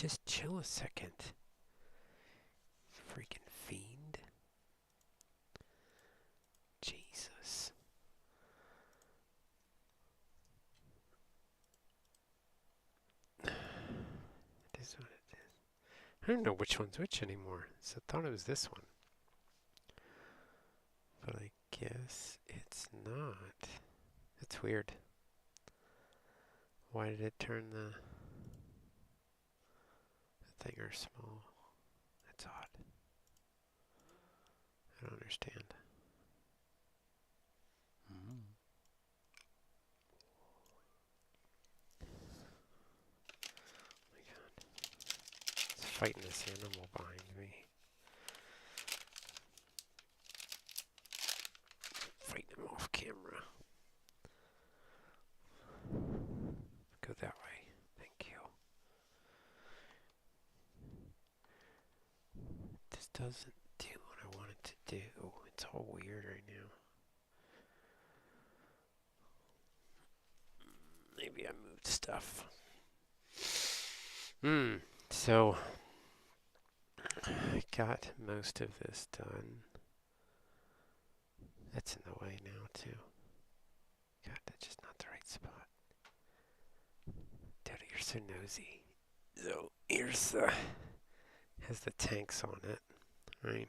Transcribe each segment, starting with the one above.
just chill a second. Freaking fiend. Jesus. It is what it is. I don't know which one's which anymore. So I thought it was this one. But I guess it's not. It's weird. Why did it turn the thing are small? That's odd. I don't understand. Mm. Oh my god. It's fighting this animal behind me. Fighting him off camera. Go that way. Thank you. This doesn't do what I want it to do. It's all weird right now. Maybe I moved stuff. So I got most of this done. That's in the way now too. God, that's just not the right spot. Dude, you're so nosy. So here's has the tanks on it, right?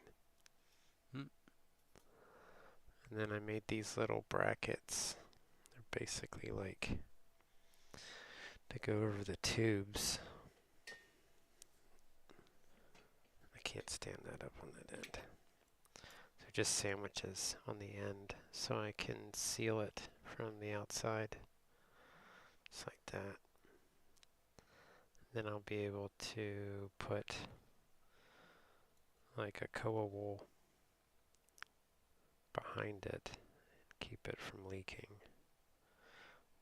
Mm. And then I made these little brackets. They're basically like to go over the tubes. I can't stand that up on that end. So just sandwiches on the end so I can seal it from the outside. Just like that. Then I'll be able to put like a koa wool behind it and keep it from leaking.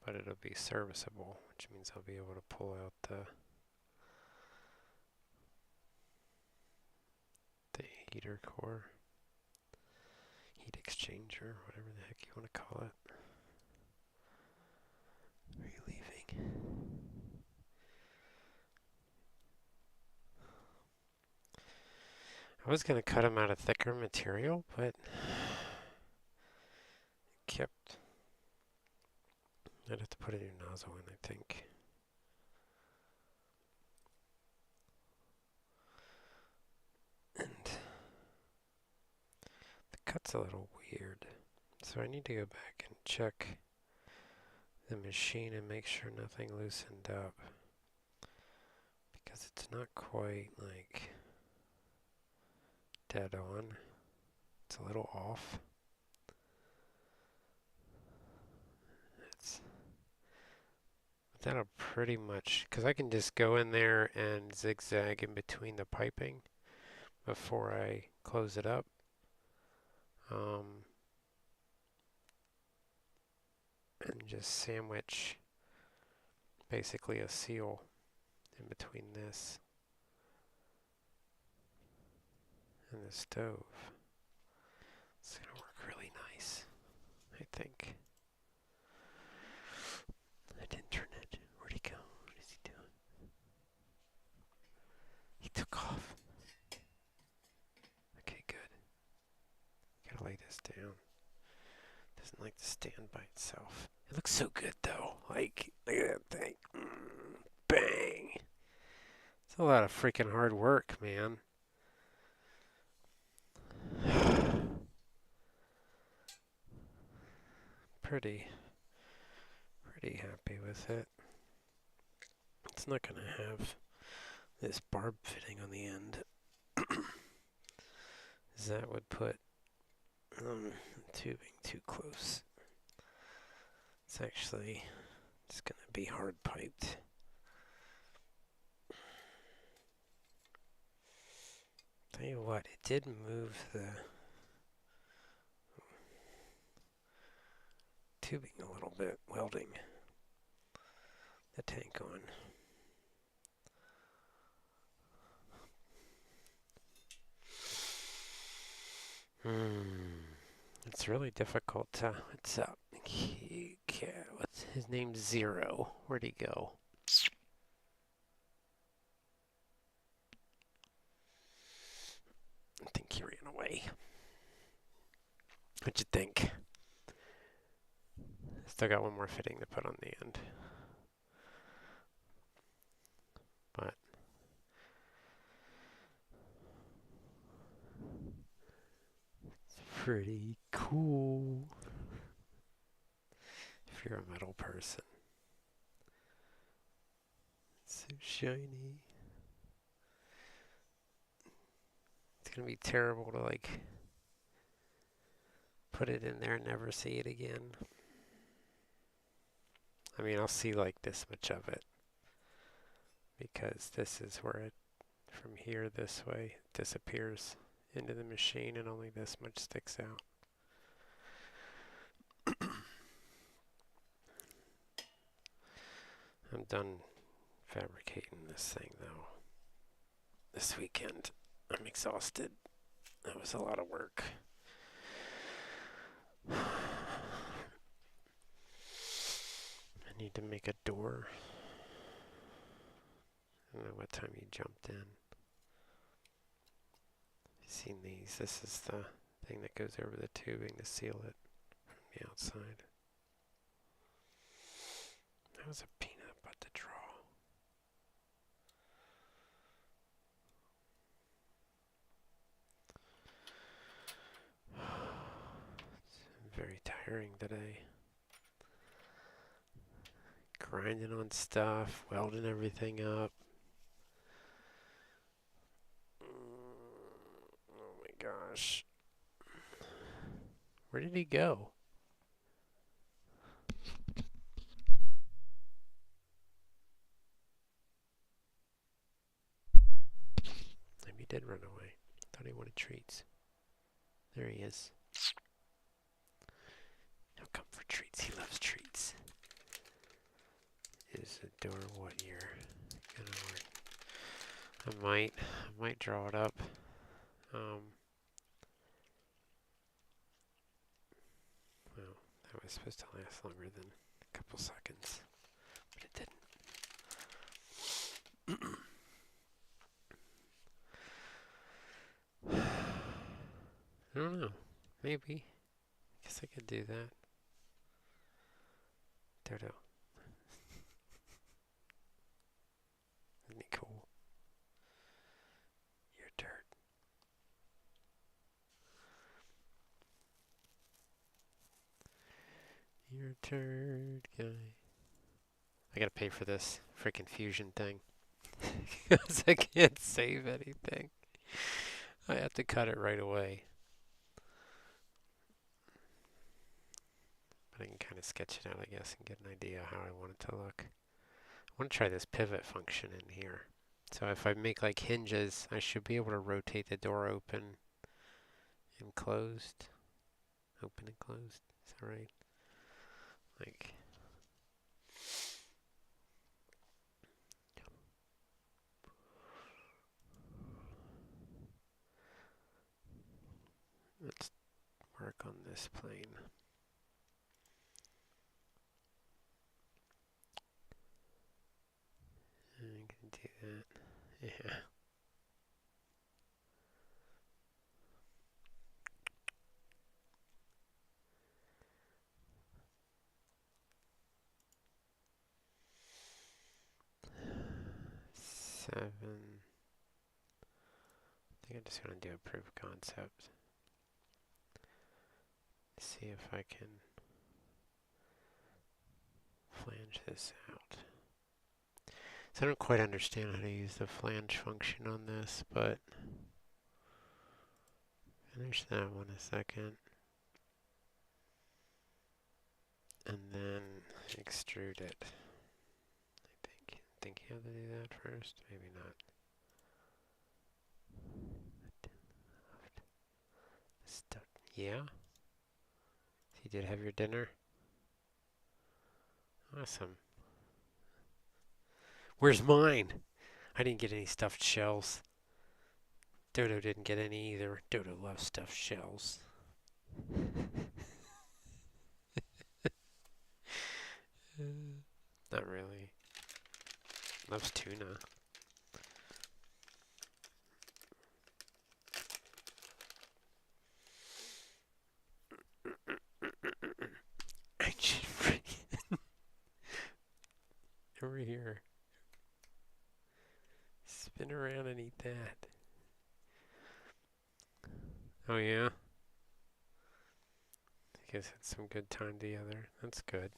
But it'll be serviceable, which means I'll be able to pull out the heater core, heat exchanger, whatever the heck you want to call it. Are you leaving? I was going to cut them out of thicker material, but kept. I'd have to put a new nozzle in, I think. And the cut's a little weird. So I need to go back and check the machine and make sure nothing loosened up. Because it's not quite like dead on. It's a little off. That'll pretty much, because I can just go in there and zigzag in between the piping before I close it up. And just sandwich basically a seal in between this and the stove. It's going to work really nice, I think. That internet, where'd he go? What is he doing? He took off. Okay, good. Gotta lay this down. Doesn't like to stand by itself. It looks so good though. Like, look at that thing. Bang! It's a lot of freaking hard work, man. Pretty happy with it. It's not gonna have this barb fitting on the end. That would put tubing too close. It's actually just gonna be hard piped. Tell you what, it did move the tubing a little bit, welding the tank on. It's really difficult to, what's up? What's his name? Zero. Where'd he go? away. What'd you think? Still got one more fitting to put on the end. But it's pretty cool if you're a metal person. It's so shiny. It's gonna be terrible to like put it in there and never see it again. I mean, I'll see like this much of it because this is where it, from here this way, disappears into the machine and only this much sticks out. I'm done fabricating this thing though. This weekend, I'm exhausted. That was a lot of work. I need to make a door. I don't know what time you jumped in. You've seen these. This is the thing that goes over the tubing to seal it from the outside. That was a peanut butt to draw. It's very tiring today. Grinding on stuff, welding everything up. Oh my gosh. Where did he go? Maybe he did run away. Thought he wanted treats. There he is. He'll come for treats. He loves treats. Is the door what year gonna work? I might draw it up. Well, that was supposed to last longer than a couple seconds, but it didn't. I don't know. Maybe. Guess I could do that. Dodo. Isn't he cool? You're dirt. You're a turd guy. I gotta pay for this freaking fusion thing. Because I can't save anything. I have to cut it right away. But I can kind of sketch it out, I guess, and get an idea how I want it to look. I want to try this pivot function in here. So if I make like hinges, I should be able to rotate the door open and closed. Open and closed. Is that right? Like, let's work on this plane. I can do that. Yeah. Seven. I think I just want to do a proof of concept. See if I can flange this out. So I don't quite understand how to use the flange function on this, but finish that one a second. And then extrude it. I think you have to do that first, maybe not. Yeah? So you did have your dinner? Awesome. Where's mine? I didn't get any stuffed shells. Dodo didn't get any either. Dodo loves stuffed shells. Not really. Loves tuna. here. Spin around and eat that. Oh yeah? You guys had some good time together. That's good.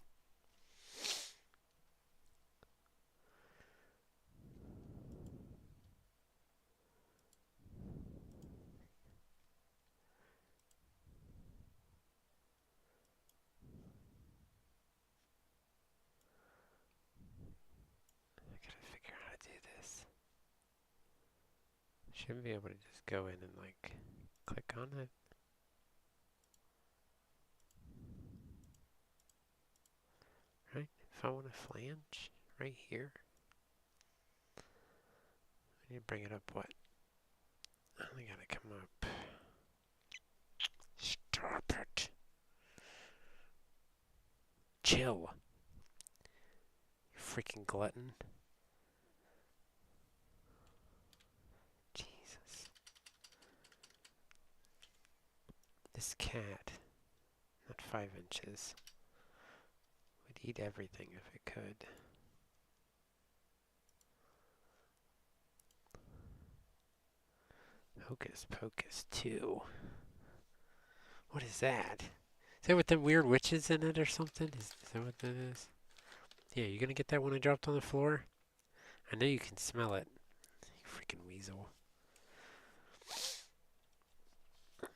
I gotta figure out how to do this. Should be able to just go in and like click on it. Right? If I want a flange right here, I need to bring it up what? I only gotta come up. Stop it. Chill. You freaking glutton. Jesus. This cat, not 5 inches, would eat everything if it could. Hocus Pocus 2. What is that? Is that with them weird witches in it or something? Is that what that is? Yeah, you gonna get that when I dropped on the floor? I know you can smell it. You freaking weasel. I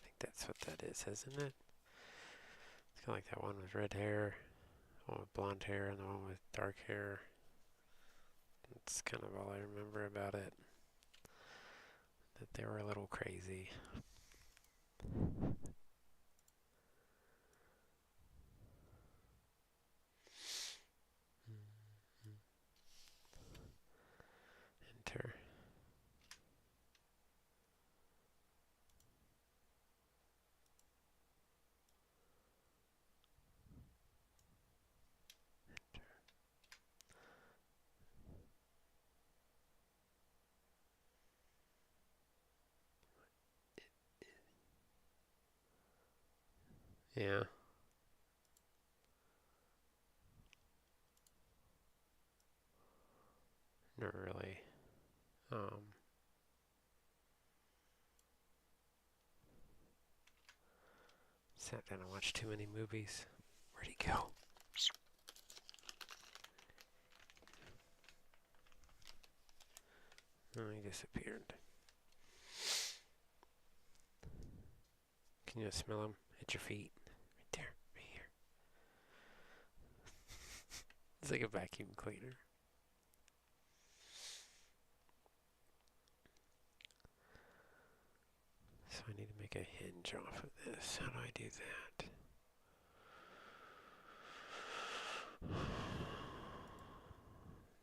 think that's what that is, isn't it? It's kind of like that one with red hair, the one with blonde hair, and the one with dark hair. That's kind of all I remember about it. That they were a little crazy. Enter. Yeah. Not really. Sat down and watched too many movies. Where'd he go? Oh, he disappeared. Can you smell him? At your feet. Right there. Right here. It's like a vacuum cleaner. So I need to make a hinge off of this. How do I do that?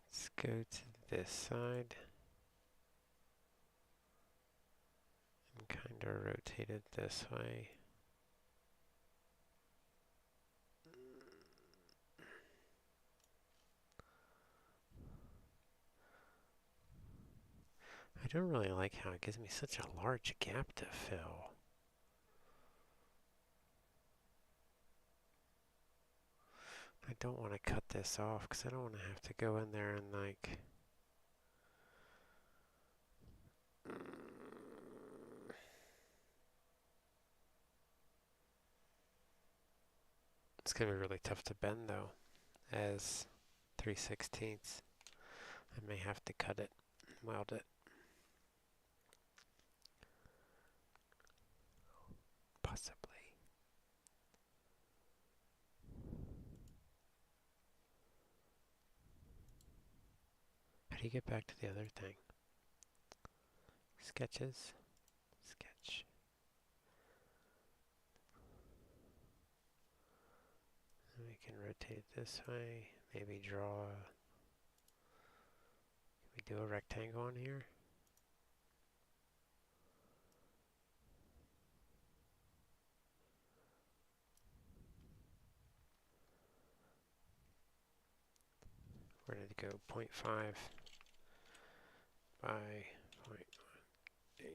Let's go to this side and kind of rotate it this way. I don't really like how it gives me such a large gap to fill. I don't want to cut this off because I don't want to have to go in there and like... It's going to be really tough to bend though, as 3/16. I may have to cut it and weld it. Possibly. How do you get back to the other thing? Sketches. Sketch. And we can rotate it this way. Maybe draw. Can we do a rectangle on here? Where did it go? 0.5 by 0.180.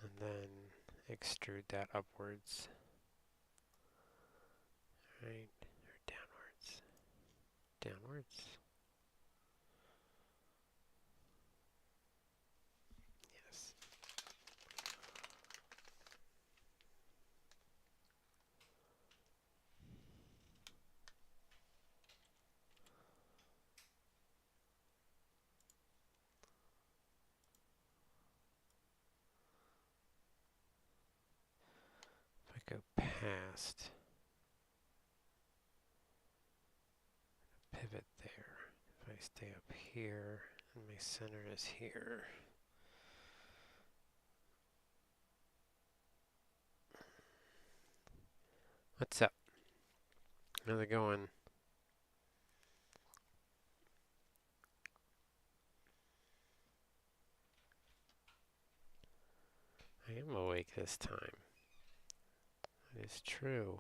And then extrude that upwards. right? Or downwards. Downwards. Yes. If I go past, pivot there. If I stay up here, and my center is here. What's up? How's it going? I am awake this time. It is true.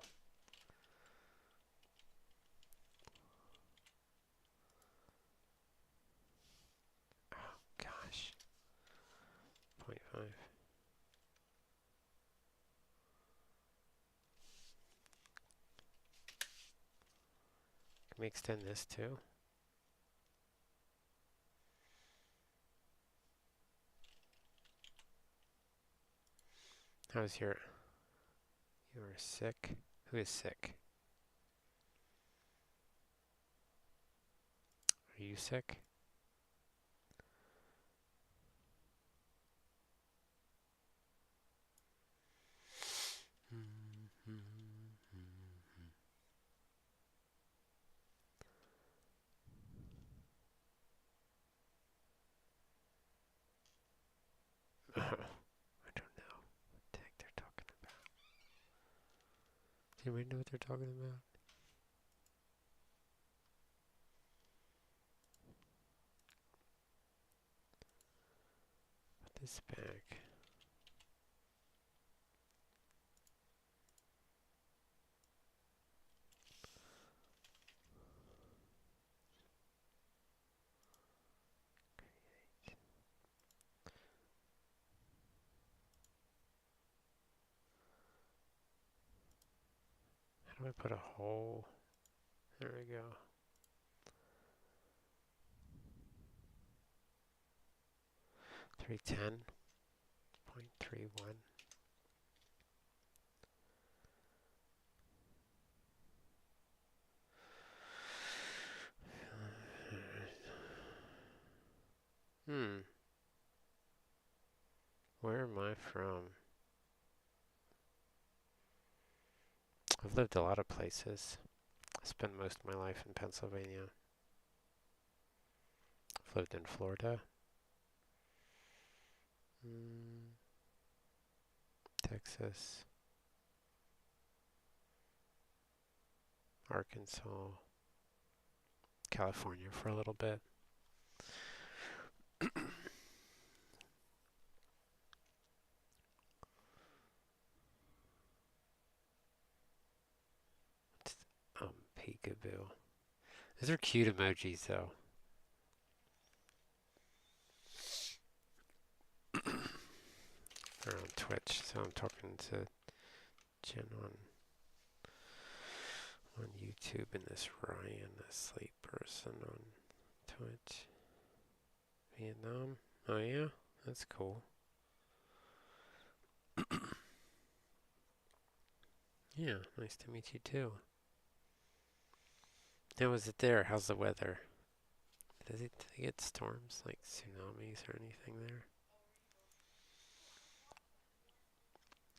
Oh, gosh. 0.5. Can we extend this too? How's your... You are sick? Who is sick? Are you sick? Oh, I don't know what the heck they're talking about. Does anybody know what they're talking about? Put this back. How do I put a hole? There we go. 310.31. Where am I from? I've lived a lot of places. I spent most of my life in Pennsylvania. I've lived in Florida. Texas. Arkansas. California for a little bit. Peekaboo. Those are cute emojis, though. They're on Twitch, so I'm talking to Jen on YouTube and this Ryan, a sleep person on Twitch. Vietnam? Oh yeah? That's cool. Yeah, nice to meet you too. How is it there? How's the weather? Do they get storms like tsunamis or anything there?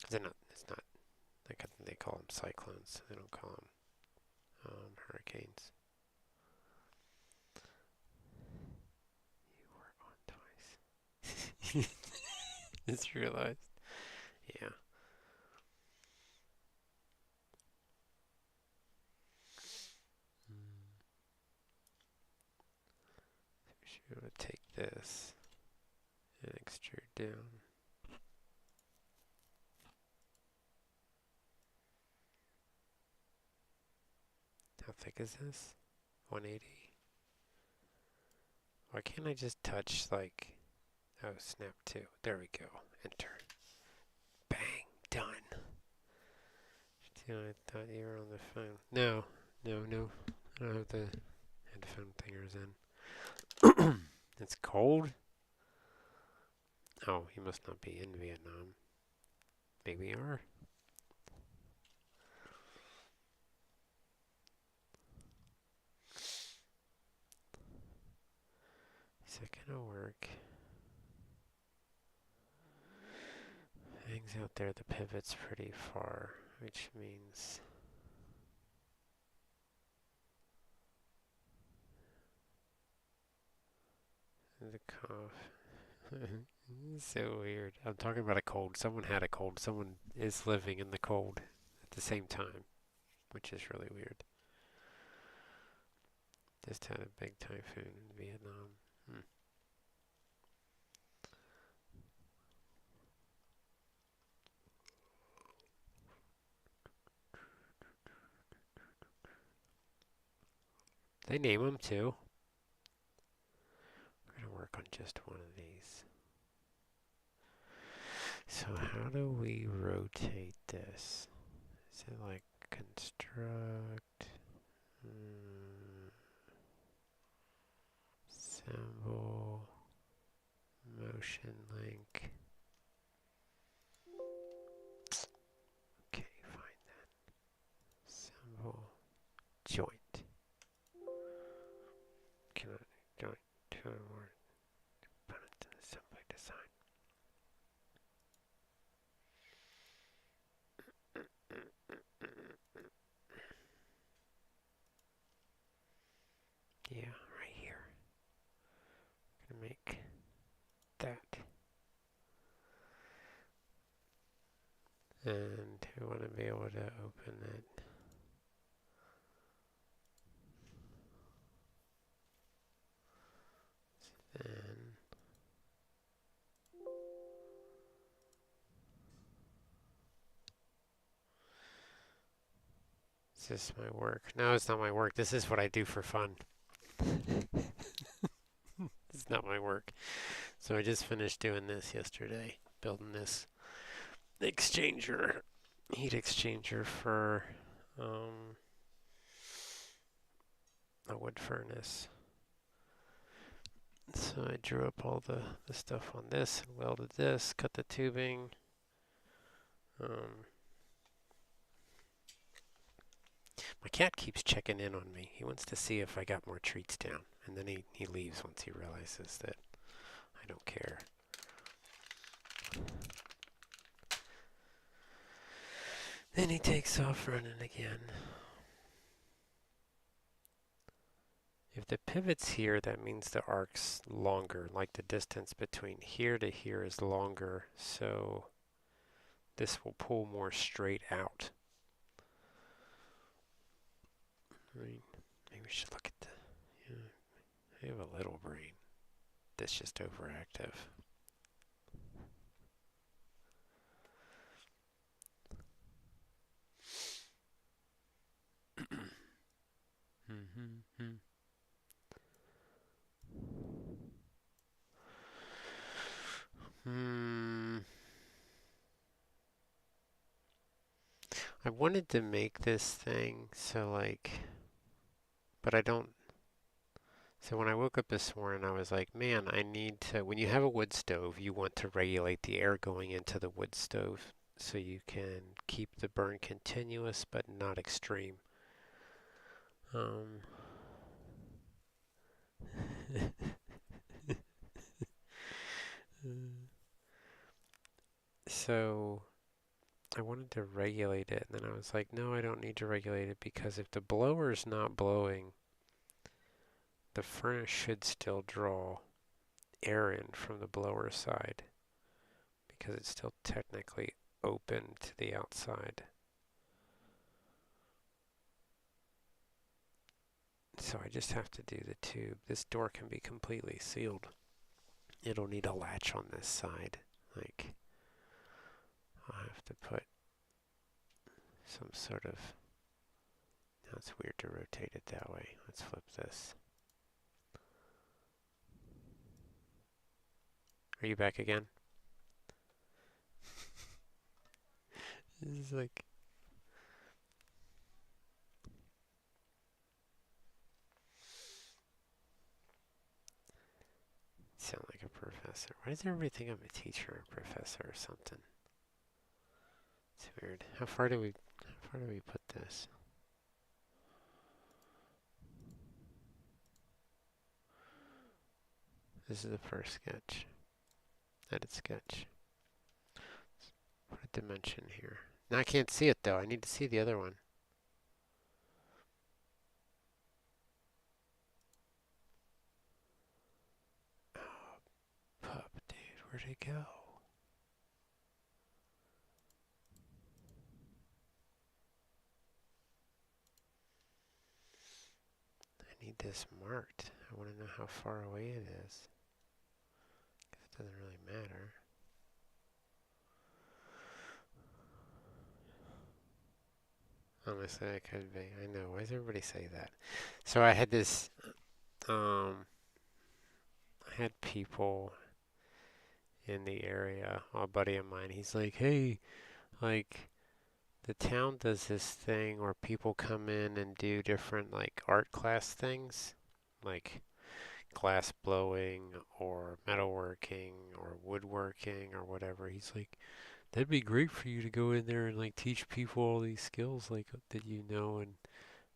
It's not, like I think they call them cyclones. They don't call them hurricanes. You were on twice. Just realized. Yeah. We should be able to take this and extrude down. How thick is this? 180? Why can't I just touch like... Oh, snap 2. There we go. Enter. Bang. Done. second I thought you were on the phone. No. I don't have the headphone thingers in. It's cold? Oh, you must not be in Vietnam. Maybe you are. Second of work. Hangs out there, the pivot's pretty far, which means the cough. So weird. I'm talking about a cold. Someone had a cold. Someone is living in the cold at the same time, which is really weird. Just had a big typhoon in Vietnam. They name them too. We're gonna work on just one of these. So how do we rotate this? Is it like construct, symbol, motion link? Okay, fine then. Symbol, joint. Can I join two or more components in assembly design? Yeah, right here. I'm gonna make that. And we want to be able to open it. Then is this my work? No, it's not my work. This is what I do for fun. It's not my work. So I just finished doing this yesterday, building this exchanger, heat exchanger for a wood furnace. So I drew up all the stuff on this, welded this, cut the tubing. My cat keeps checking in on me. He wants to see if I got more treats down. And then he leaves once he realizes that I don't care. Then he takes off running again. If the pivot's here, that means the arc's longer. Like the distance between here to here is longer. So this will pull more straight out. I mean, maybe we should look at the... I have a little brain. That's just overactive. I wanted to make this thing so like, but I don't. So when I woke up this morning, I was like, man, I need to, when you have a wood stove, you want to regulate the air going into the wood stove so you can keep the burn continuous but not extreme. So I wanted to regulate it, and then I was like, no, I don't need to regulate it because if the blower's not blowing, the furnace should still draw air in from the blower side because it's still technically open to the outside. So I just have to do the tube. This door can be completely sealed. It'll need a latch on this side. Like, I'll have to put some sort of... Now it's weird to rotate it that way. Let's flip this. Are you back again? This is like... professor. Why does everybody think I'm a teacher or professor or something? It's weird. How far do we put this? This is the first sketch. Edit sketch. Put a dimension here. Now I can't see it though. I need to see the other one. Oh, pup, dude, where'd it go? I need this marked. I want to know how far away it is. 'Cause it doesn't really matter. Honestly, it could be. I know. Why does everybody say that? So I had this, I had people in the area, a buddy of mine, he's like, hey, like, the town does this thing where people come in and do different, like, art class things, like glass blowing or metalworking or woodworking or whatever. He's like, that'd be great for you to go in there and, like, teach people all these skills, like, that you know and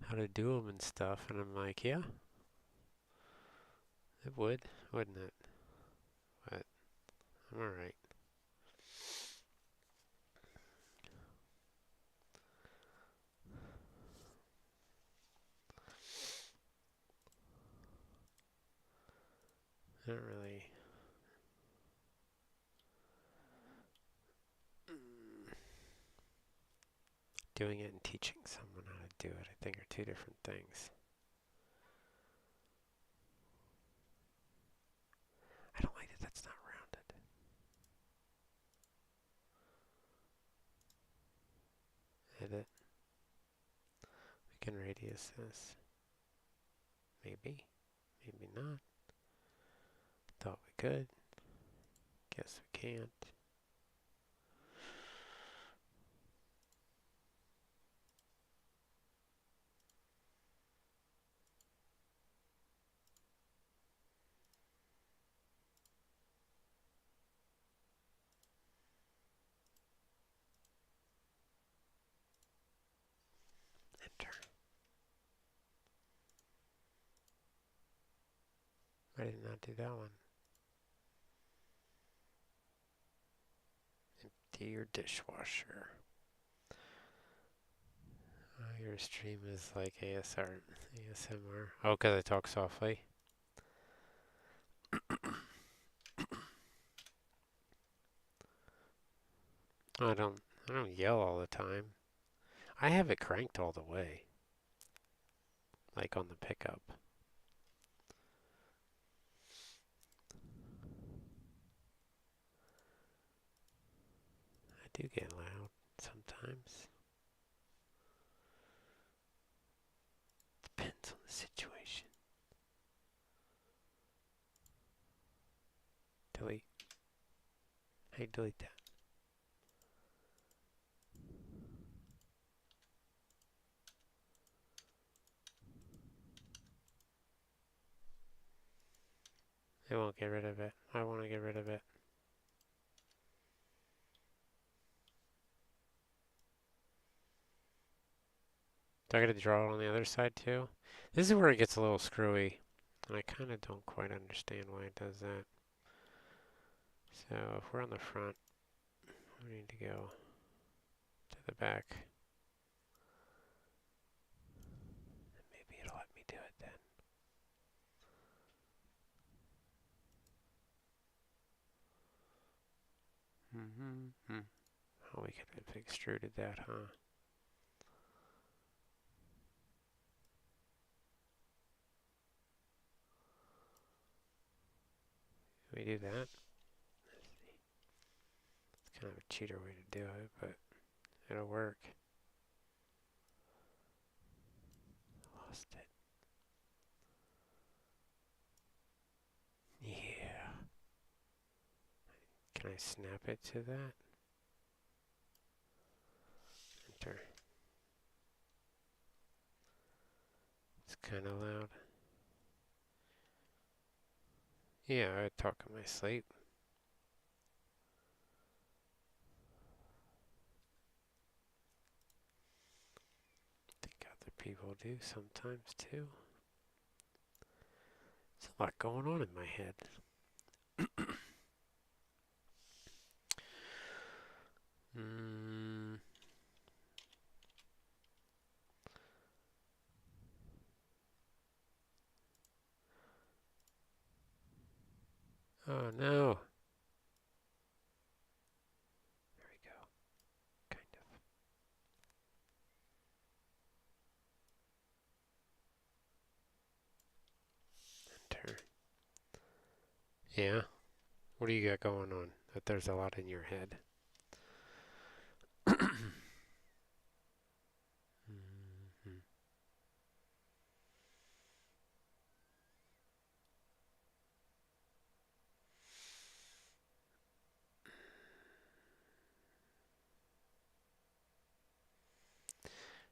how to do them and stuff. And I'm like, yeah, it would, wouldn't it? But I'm alright. I don't really. Doing it and teaching someone how to do it, I think, are two different things. I don't like that that's not rounded. Edit. We can radius this. Maybe. Maybe not. Thought we could. Guess we can't. Enter. I did not do that one. Empty your dishwasher. Your stream is like ASMR. Oh, because I talk softly. I don't yell all the time. I have it cranked all the way. Like on the pickup. I do get loud sometimes. Depends on the situation. Delete. Hey, delete that. It won't get rid of it. I want to get rid of it. Do I got to draw it on the other side too? This is where it gets a little screwy. And I kind of don't quite understand why it does that. So if we're on the front, we need to go to the back. Maybe it'll let me do it then. Oh, we could have extruded that, huh? Can we do that? It's kind of a cheater way to do it, but it'll work. Lost it. Yeah. Can I snap it to that? Enter. It's kind of loud. Yeah, I talk in my sleep. people do sometimes too. There's a lot going on in my head. Oh no. There we go. Kind of. Enter. Yeah? What do you got going on? That there's a lot in your head.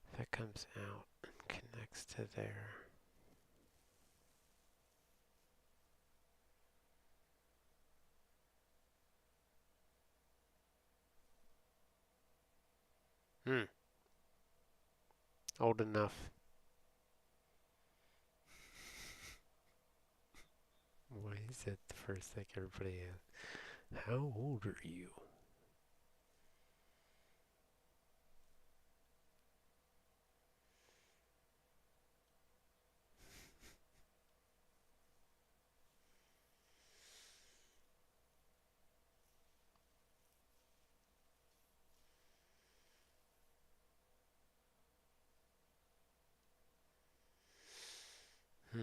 If that comes out and connects to there. Old enough. Why is that the first thing everybody asks? How old are you? I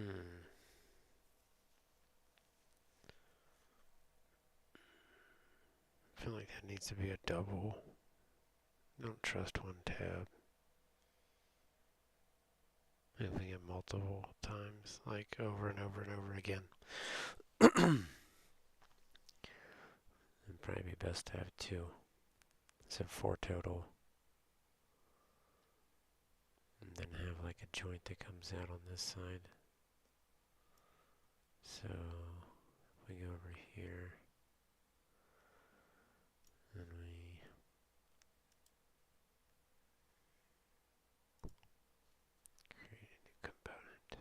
feel like that needs to be a double. Don't trust one tab. Moving it multiple times, like over and over and over again. It'd probably be best to have two. So 4 total. And then have like a joint that comes out on this side. So if we go over here, and we create a new component.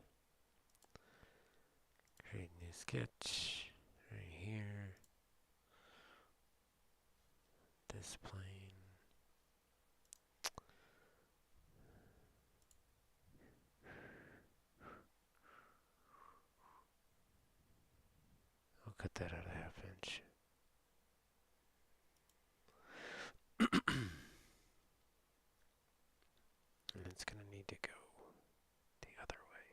Create a new sketch right here. This plane. I'll cut that out a ½ inch. And it's going to need to go the other way.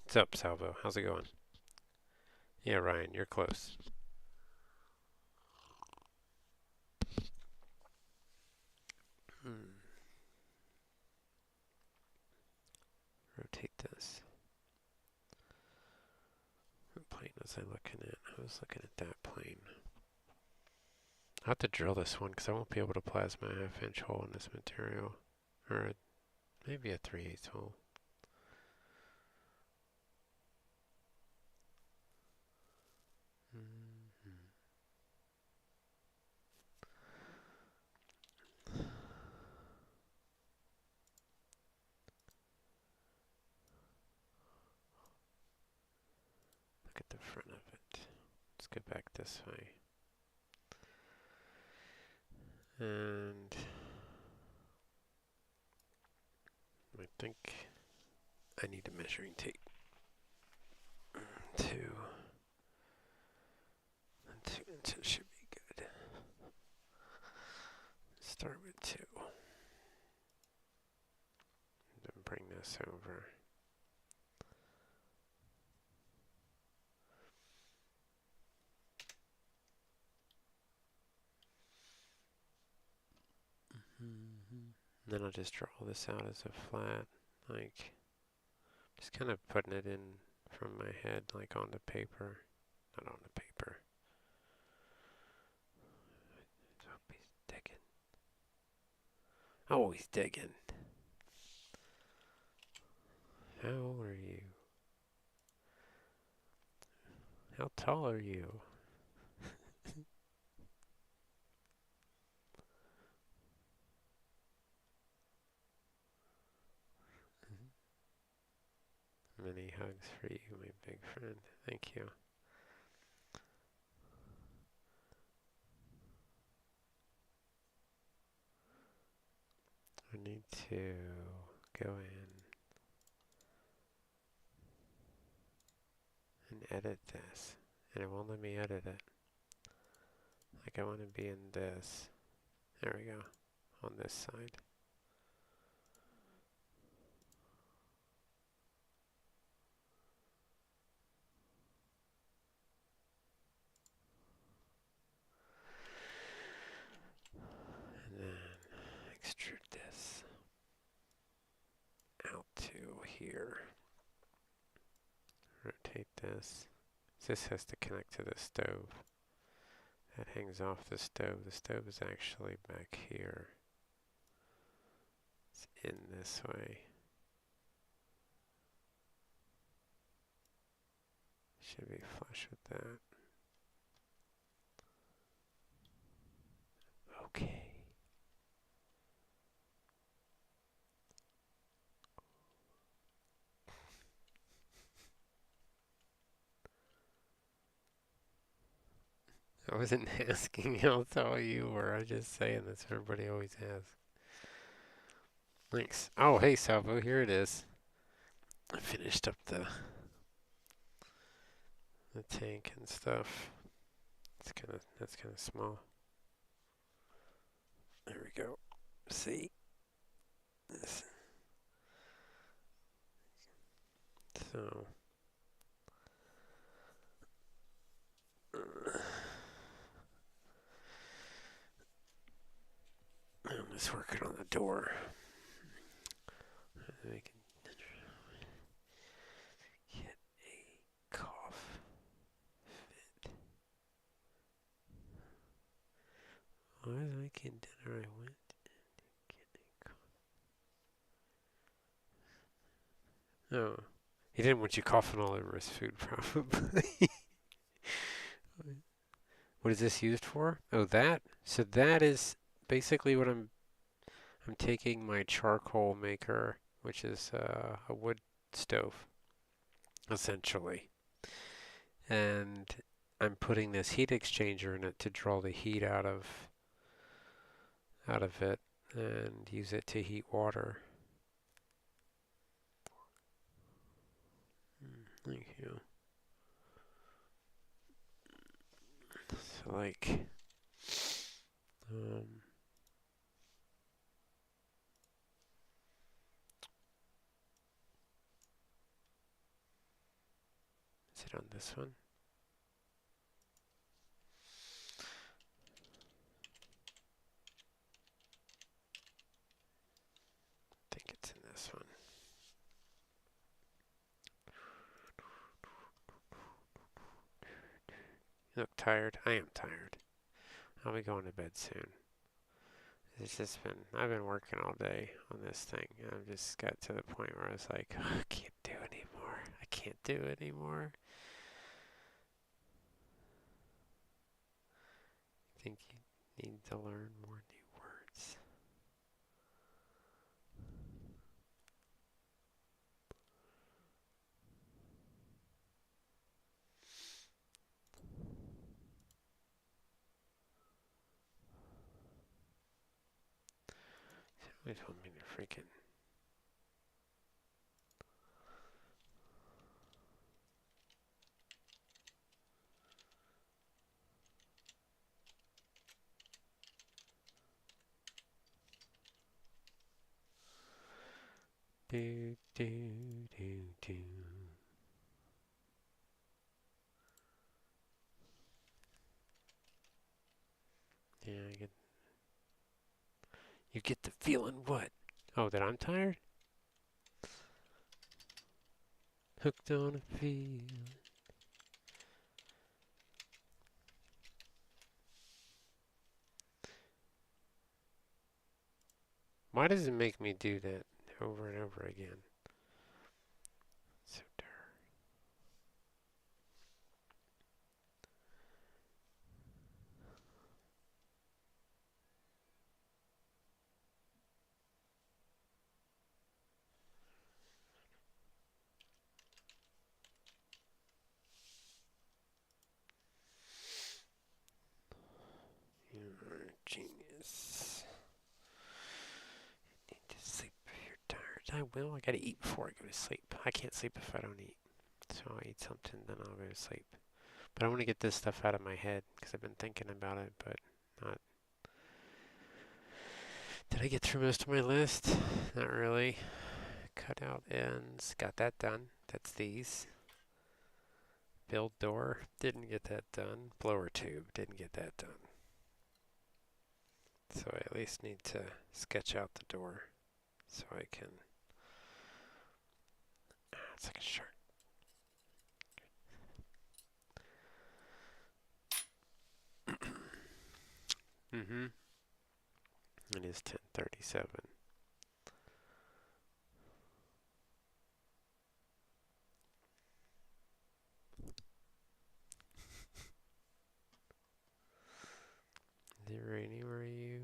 What's up, Salvo? How's it going? Yeah, Ryan, you're close. Rotate this. What plane was I looking at? I was looking at that plane. I'll have to drill this one because I won't be able to plasma a ½ inch hole in this material. Or maybe a 3/8 hole. Look at the front of it. Let's go back this way. And I think I need a measuring tape. 2 inches should be good. Start with 2. Then bring this over. Then I'll just draw this out as a flat, like, just kind of putting it in from my head, like on the paper, not on the paper. I hope he's digging. Oh, he's digging. How old are you? How tall are you? Many hugs for you, my big friend. Thank you. I need to go in and edit this. And it won't let me edit it. Like I want to be in this. There we go. On this side. And then extrude this out to here. Rotate this. This has to connect to the stove. That hangs off the stove. The stove is actually back here. It's in this way. Should be flush with that. Okay. I wasn't asking how tall you were. I was just saying that's what everybody always asks. Thanks. Oh, hey, Salvo. Here it is. I finished up the tank and stuff. That's kind of small. There we go. See? This. So. I'm just working on the door. I can get a cough fit. Why was I making dinner? I went and get a cough. Oh. He didn't want you coughing all over his food, probably. What is this used for? Oh, that? So that is basically what I'm taking my charcoal maker, which is a wood stove, essentially. And I'm putting this heat exchanger in it to draw the heat out of it and use it to heat water. Thank you. So like, is it on this one? I think it's in this one. You look tired? I am tired. I'll be going to bed soon. It's just been, I've been working all day on this thing, and I've just got to the point where I was like, oh, I can't do it anymore. I can't do it anymore. I think you need to learn more new words. Somebody told me to freaking do, do, do, do. Yeah, you get the feeling what? Oh, that I'm tired? Hooked on a feeling. Why does it make me do that over and over again? So dark. genius. You need to sleep if you're tired. I will. I gotta eat before I go to sleep. I can't sleep if I don't eat. So I'll eat something, then I'll go to sleep. But I want to get this stuff out of my head because I've been thinking about it, but not. Did I get through most of my list? Not really. Cutout ends. Got that done. That's these. Build door. Didn't get that done. Blower tube. Didn't get that done. So I at least need to sketch out the door so I can. It's like a shark. Mm-hmm. It is 10:37. Is it raining where you?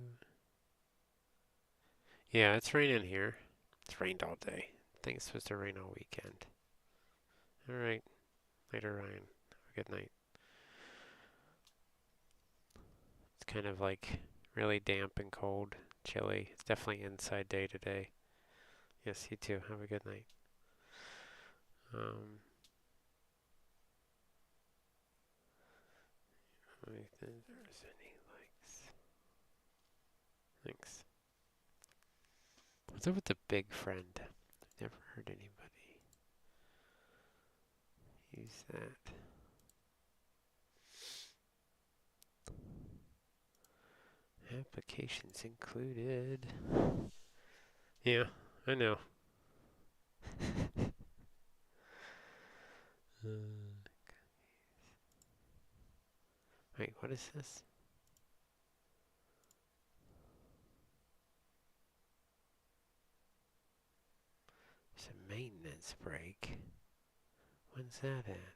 Yeah, it's raining here. It's rained all day. I think it's supposed to rain all weekend. Alright. Later, Ryan. Have a good night. It's kind of like really damp and cold, chilly. It's definitely inside day today. Yes, you too. Have a good night. Let me think if there's any likes. Thanks. What's up with the big friend? I've never heard anybody use that. Applications included. Yeah, I know. Wait, what is this? There's a maintenance break. When's that at?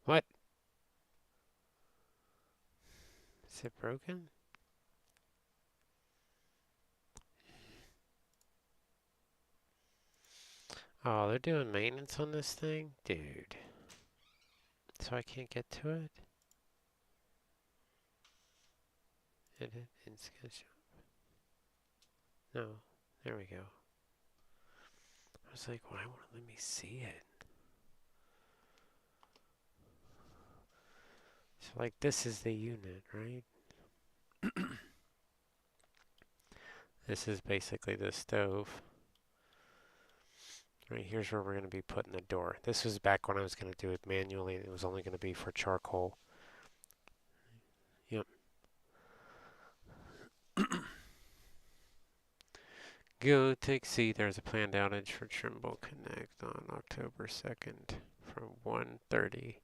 What? Is it broken? Oh, they're doing maintenance on this thing? Dude. So I can't get to it? Edit in SketchUp. No. There we go. I was like, why won't it let me see it? So like this is the unit, right? This is basically the stove. Right, here's where we're going to be putting the door. This was back when I was going to do it manually. It was only going to be for charcoal. Yep. Go take C. There's a planned outage for Trimble Connect on October 2nd from 1:30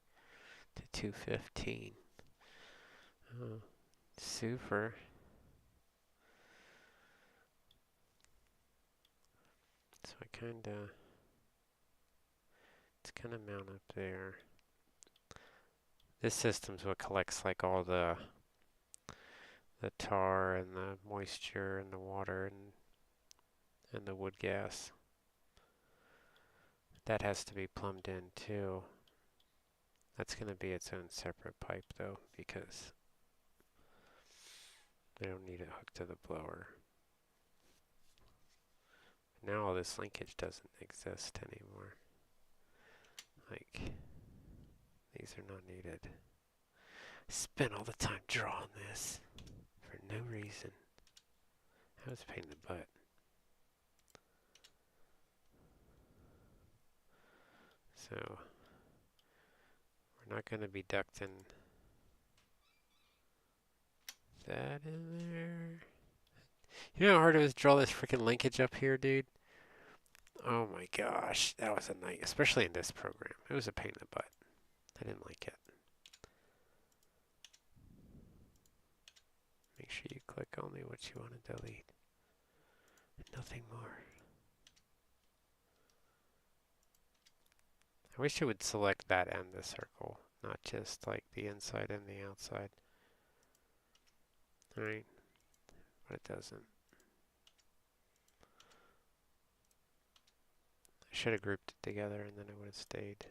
to 2:15. Oh, super. So I it's kind of mount up there. This system's what collects like all the tar and the moisture and the water and the wood gas. That has to be plumbed in too. That's going to be its own separate pipe though, because they don't need it hooked to the blower. Now all this linkage doesn't exist anymore. Like, these are not needed. Spent all the time drawing this for no reason. That was a pain in the butt. So, we're not going to be ducting that in there. You know how hard it was to draw this freaking linkage up here, dude? Oh my gosh, that was a night, especially in this program. It was a pain in the butt. I didn't like it. Make sure you click only what you want to delete. And nothing more. I wish it would select that and the circle, not just like the inside and the outside. Alright, but it doesn't. I should have grouped it together and then it would have stayed.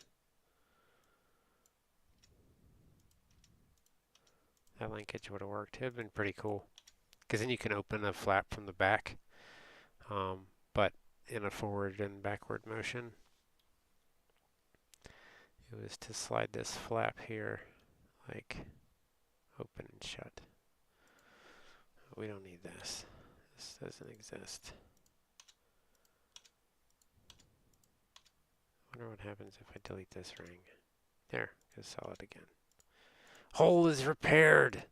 That linkage would have worked. It would have been pretty cool. Because then you can open a flap from the back, but in a forward and backward motion. It was to slide this flap here, like open and shut. We don't need this. This doesn't exist. Wonder what happens if I delete this ring. There, it's solid again. Hole is repaired!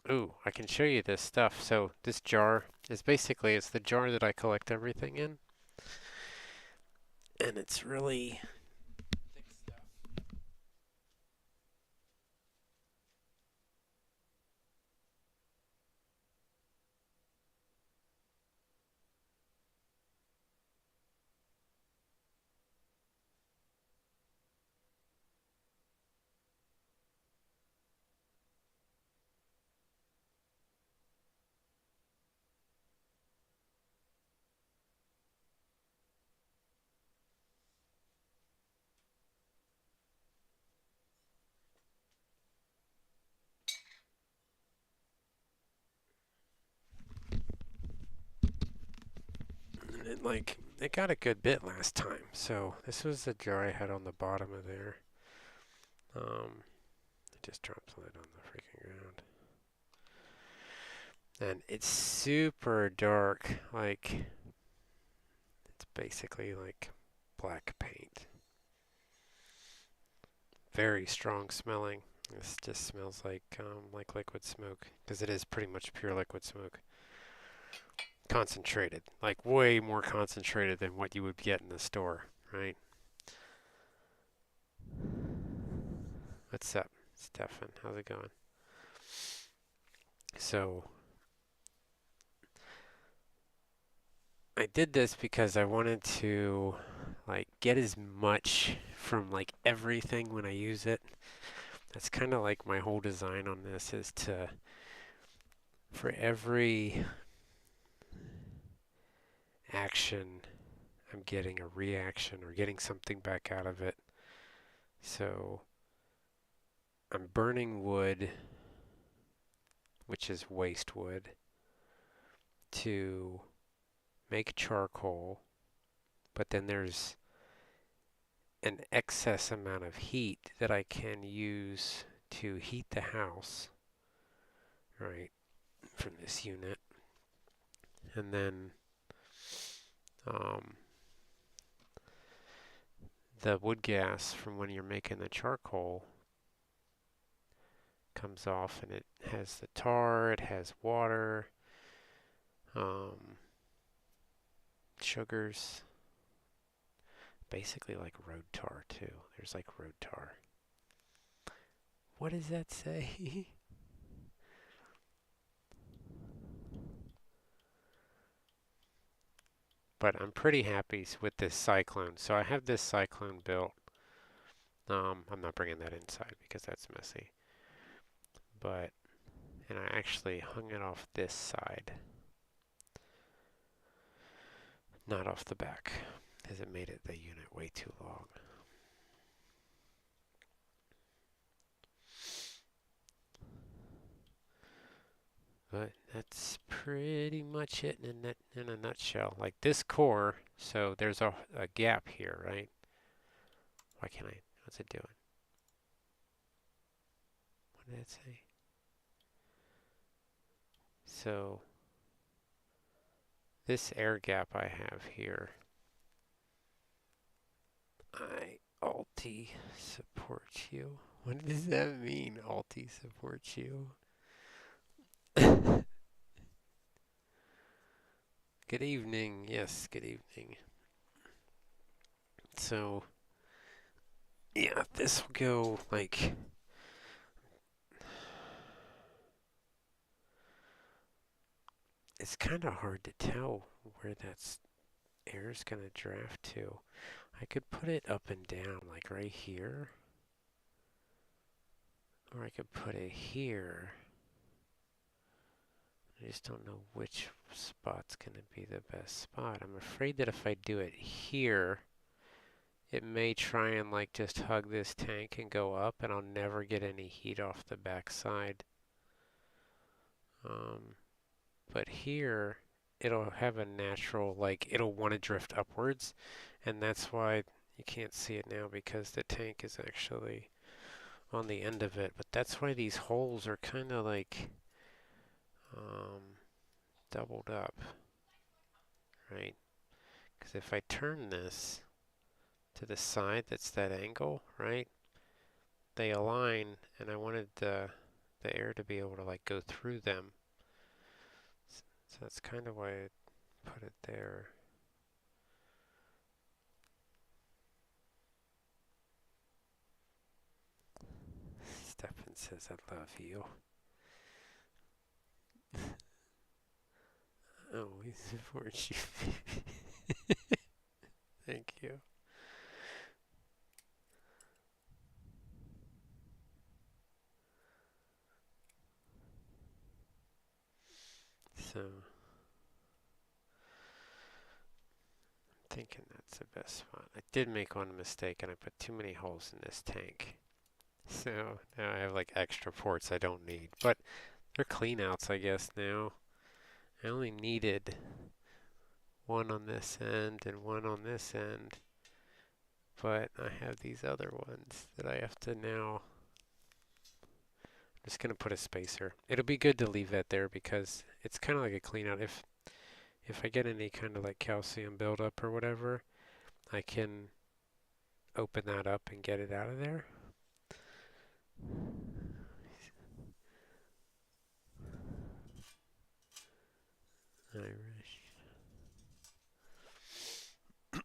Ooh, I can show you this stuff. So this jar is basically, it's the jar that I collect everything in. And it's really thick stuff. And it got a good bit last time. So this was the jar I had on the bottom of there. It just dropped lead on the freaking ground. And it's super dark, like it's basically like black paint. Very strong smelling. This just smells like liquid smoke, because it is pretty much pure liquid smoke. Concentrated, like way more concentrated than what you would get in the store, right? What's up, Stefan? How's it going? So I did this because I wanted to like get as much from like everything when I use it. That's kind of like my whole design on this, is to, for every action, I'm getting a reaction or getting something back out of it. So I'm burning wood, which is waste wood, to make charcoal, but then there's an excess amount of heat that I can use to heat the house, right, from this unit. And then the wood gas from when you're making the charcoal comes off, and it has the tar, it has water, sugars, basically like road tar too. There's like road tar. What does that say? But I'm pretty happy with this Cyclone. So I have this Cyclone built. I'm not bringing that inside because that's messy. But, and I actually hung it off this side, not off the back, because it made the unit way too long. But that's pretty much it in a nutshell. Like this core, so there's a gap here, right? Why can't I? What's it doing? What did it say? So this air gap I have here, I Alti support you. What does that mean, Alti supports you? Good evening. Yes, good evening. So, yeah, this will go like, it's kind of hard to tell where that air is going to draft to. I could put it up and down, like right here. Or I could put it here. I just don't know which spot's going to be the best spot. I'm afraid that if I do it here, it may try and like just hug this tank and go up, and I'll never get any heat off the backside. But here, it'll have a natural, like, it'll want to drift upwards, and that's why you can't see it now because the tank is actually on the end of it. But that's why these holes are kind of like doubled up, right? Because if I turn this to the side that's that angle, right? They align, and I wanted the air to be able to like go through them. So that's kind of why I put it there. Stefan says, I love you. Oh, we support you. Thank you. So, I'm thinking that's the best spot. I did make one mistake, and I put too many holes in this tank. So, now I have like extra ports I don't need. But they're clean outs, I guess, now. I only needed one on this end and one on this end. But I have these other ones that I have to now. I'm just going to put a spacer. It'll be good to leave that there because it's kind of like a clean out. If I get any kind of like calcium buildup or whatever, I can open that up and get it out of there. Irish. But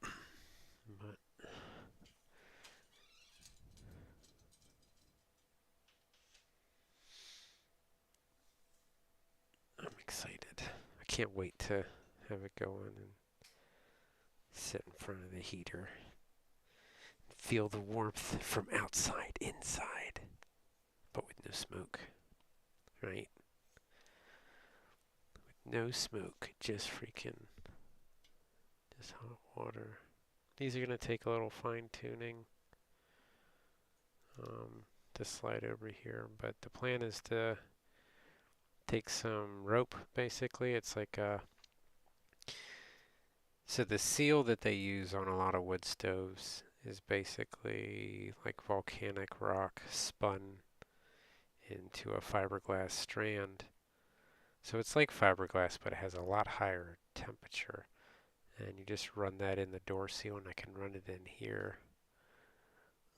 I'm excited. I can't wait to have it go on and sit in front of the heater. Feel the warmth from outside inside, but with no smoke, right? With no smoke, just hot water. These are going to take a little fine tuning to slide over here, but the plan is to take some rope, basically. It's like so the seal that they use on a lot of wood stoves is basically like volcanic rock spun into a fiberglass strand. So it's like fiberglass, but it has a lot higher temperature. And you just run that in the door seal, and I can run it in here.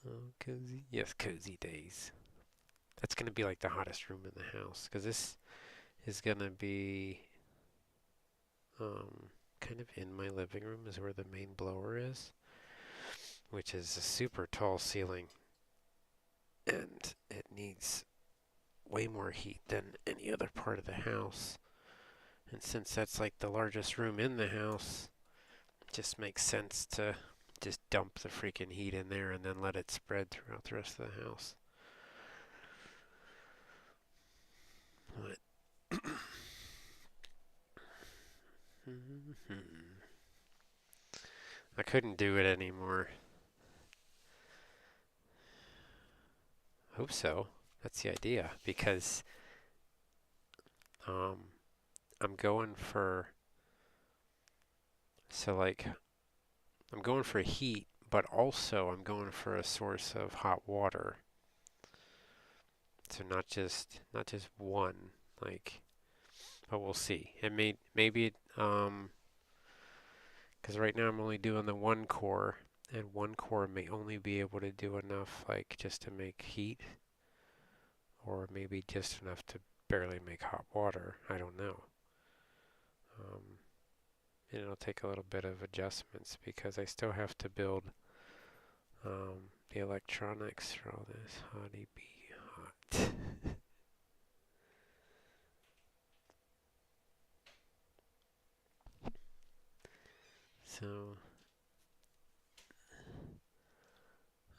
Oh, cozy. Yes, cozy days. That's going to be like the hottest room in the house, because this is going to be kind of in my living room is where the main blower is, which is a super tall ceiling, and it needs way more heat than any other part of the house. And since that's like the largest room in the house, it just makes sense to just dump the freaking heat in there and then let it spread throughout the rest of the house. But I couldn't do it anymore. Hope so. That's the idea, because I'm going for I'm going for heat, but also I'm going for a source of hot water. So not just one, like, but we'll see. It maybe because right now I'm only doing the one core, and one core may only be able to do enough, like, just to make heat, or maybe just enough to barely make hot water. I don't know. And it'll take a little bit of adjustments because I still have to build the electronics for all this. Hottie be hot. So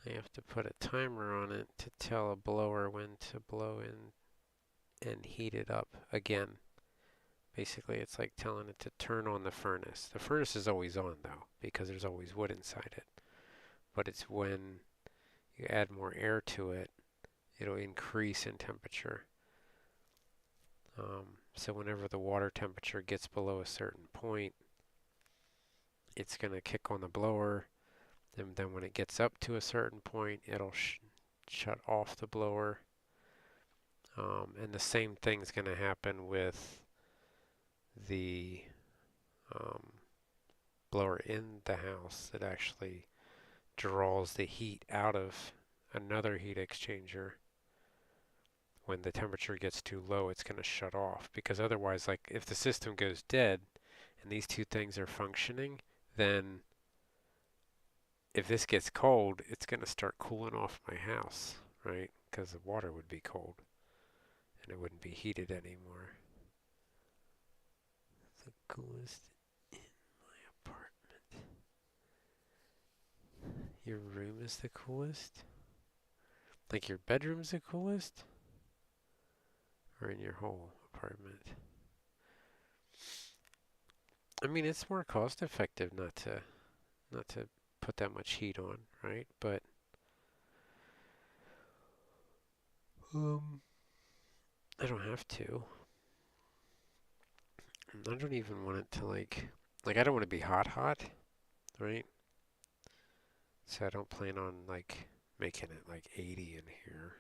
I have to put a timer on it to tell a blower when to blow in and heat it up again. Basically, it's like telling it to turn on the furnace. The furnace is always on though, because there's always wood inside it. But it's when you add more air to it, it'll increase in temperature. So whenever the water temperature gets below a certain point, it's going to kick on the blower. And then when it gets up to a certain point, it'll shut off the blower. And the same thing's going to happen with the blower in the house that actually draws the heat out of another heat exchanger. When the temperature gets too low, it's going to shut off, because otherwise, like if the system goes dead and these two things are functioning, then if this gets cold, it's going to start cooling off my house, right? Because the water would be cold and it wouldn't be heated anymore. The coolest in my apartment. Your room is the coolest? Like your bedroom's the coolest? Or in your whole apartment? I mean, it's more cost effective not to put that much heat on, right? But I don't have to. I don't even want it to like I don't want to be hot, right? So I don't plan on like making it like 80 in here.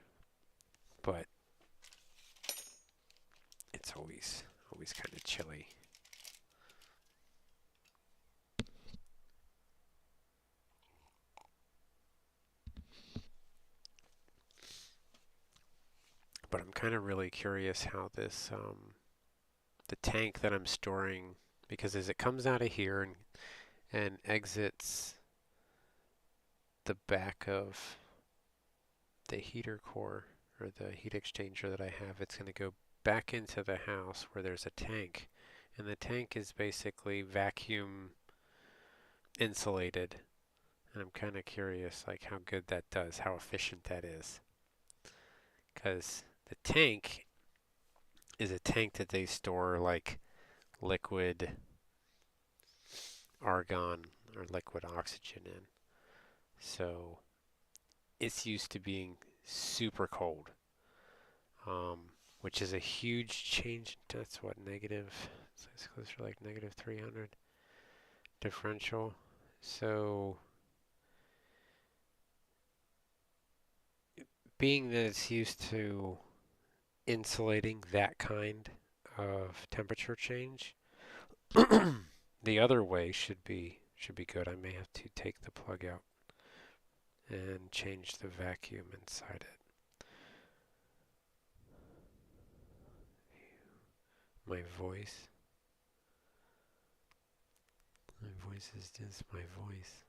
But it's always kind of chilly. But I'm kind of really curious how this the tank that I'm storing, because as it comes out of here and exits the back of the heater core or the heat exchanger that I have, it's going to go back into the house where there's a tank. And the tank is basically vacuum insulated. And I'm kind of curious like how good that does, how efficient that is. Because the tank is a tank that they store like liquid argon or liquid oxygen in. So it's used to being super cold, which is a huge change. That's what, it's closer to like negative 300 differential. So being that it's used to insulating that kind of temperature change, the other way should be good. I may have to take the plug out and change the vacuum inside it. My voice. My voice is just my voice.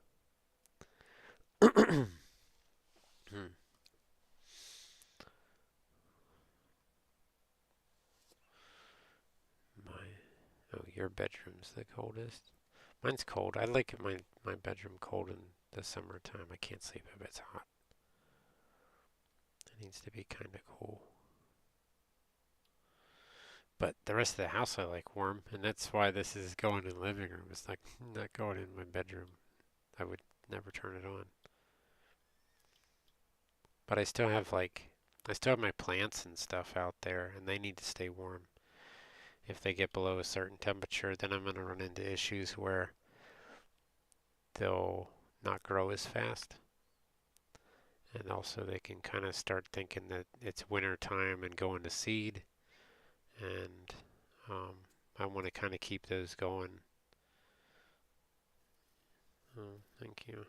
Your bedroom's the coldest. Mine's cold. I like my bedroom cold in the summertime. I can't sleep if it's hot. It needs to be kind of cool. But the rest of the house I like warm, and that's why this is going in the living room. It's like not going in my bedroom. I would never turn it on. But I still have my plants and stuff out there, and they need to stay warm. If they get below a certain temperature, then I'm going to run into issues where they'll not grow as fast. And also they can kind of start thinking that it's winter time and going to seed. And I want to kind of keep those going. Oh, thank you.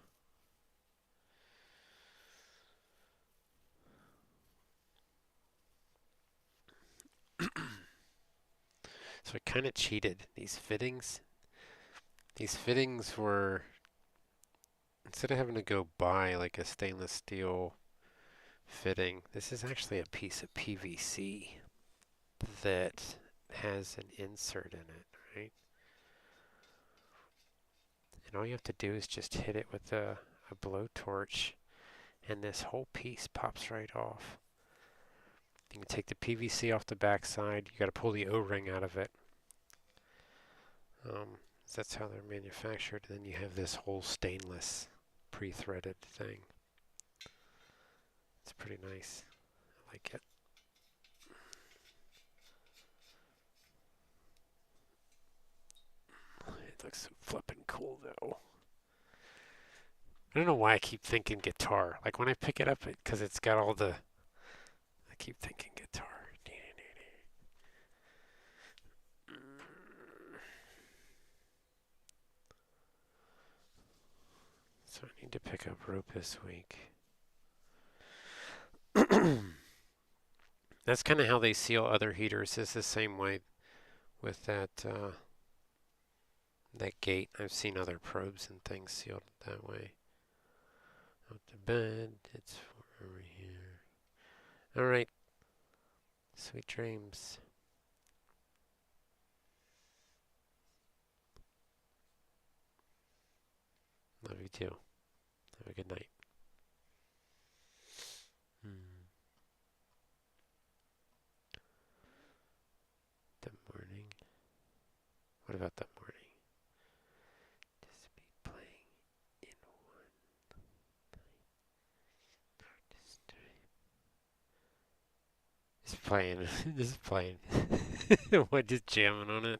So I kind of cheated. These fittings were, instead of having to go buy like a stainless steel fitting, this is actually a piece of PVC that has an insert in it, right? And all you have to do is just hit it with a blowtorch, and this whole piece pops right off. You can take the PVC off the back side. You got to pull the O-ring out of it, That's how they're manufactured. Then you have this whole stainless pre-threaded thing. It's pretty nice. I like it. It looks so flippin' cool though. I don't know why I keep thinking guitar. Like when I pick it up, because it's got all the. I keep thinking guitar. So I need to pick up rope this week. That's kind of how they seal other heaters. It's the same way with that that gate. I've seen other probes and things sealed that way. Out to bed. It's over here. All right. Sweet dreams. Love you too. Have a good night. The morning. What about the morning? Just be playing in one night. Just playing. Just playing. What? Just jamming on it.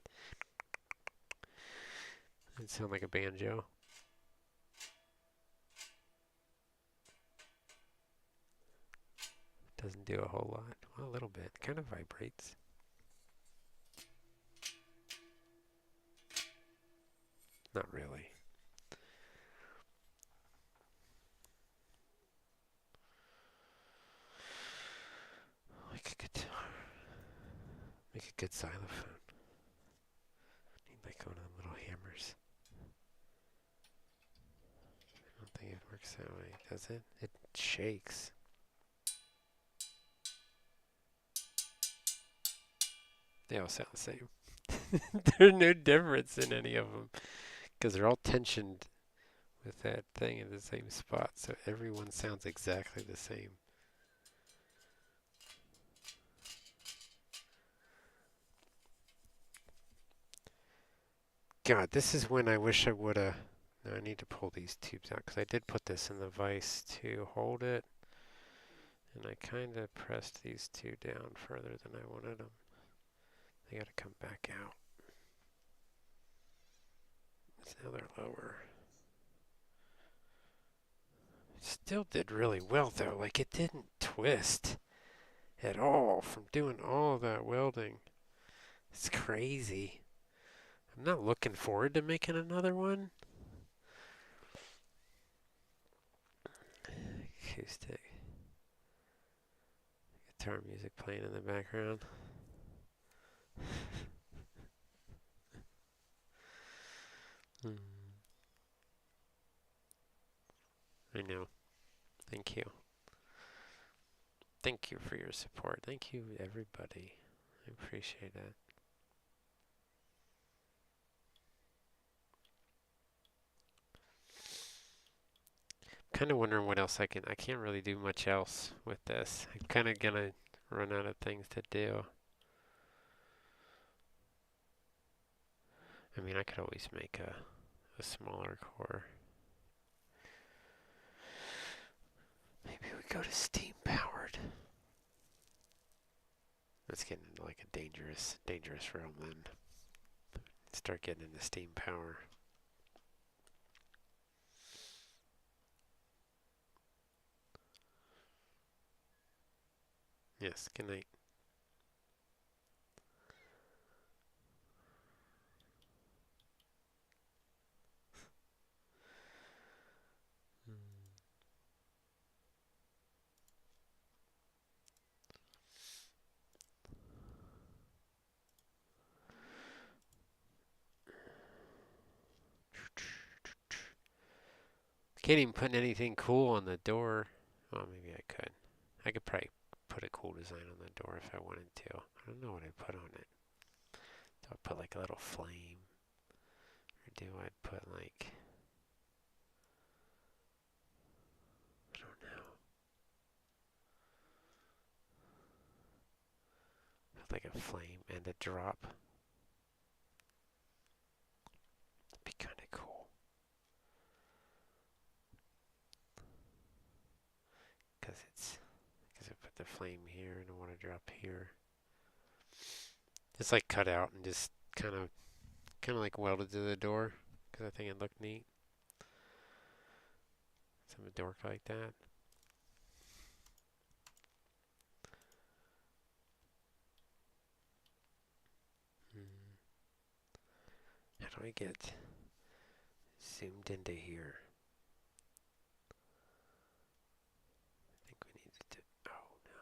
It sound like a banjo. Doesn't do a whole lot. Well, a little bit. Kind of vibrates. Not really. Like a guitar. Make a good xylophone. Need like one of them little hammers. I don't think it works that way, does it? It shakes. They all sound the same. There's no difference in any of them because they're all tensioned with that thing in the same spot, so everyone sounds exactly the same. God, this is when I wish I would have. No, I need to pull these tubes out because I did put this in the vise to hold it, and I kind of pressed these two down further than I wanted them. They got to come back out. So now they're lower. It still did really well though. Like it didn't twist at all from doing all of that welding. It's crazy. I'm not looking forward to making another one. Acoustic. Guitar music playing in the background. I know. Thank you. Thank you for your support. Thank you, everybody. I appreciate it. Kind of wondering what else I can't really do much else with this. I'm kind of gonna run out of things to do. I mean, I could always make a smaller core. Maybe we go to steam powered. Let's get into like a dangerous realm then. Start getting into steam power. Yes, good night. Can't even put anything cool on the door. Well, maybe I could. I could probably put a cool design on the door if I wanted to. I don't know what I'd put on it. Do I put like a little flame? Or do I put like... I don't know. Put like a flame and a drop. flame here, and I want to drop here. It's like cut out and just kind of like welded to the door because I think it looked neat. Some dork like that. How do I get zoomed into here? I think we need to. Oh no.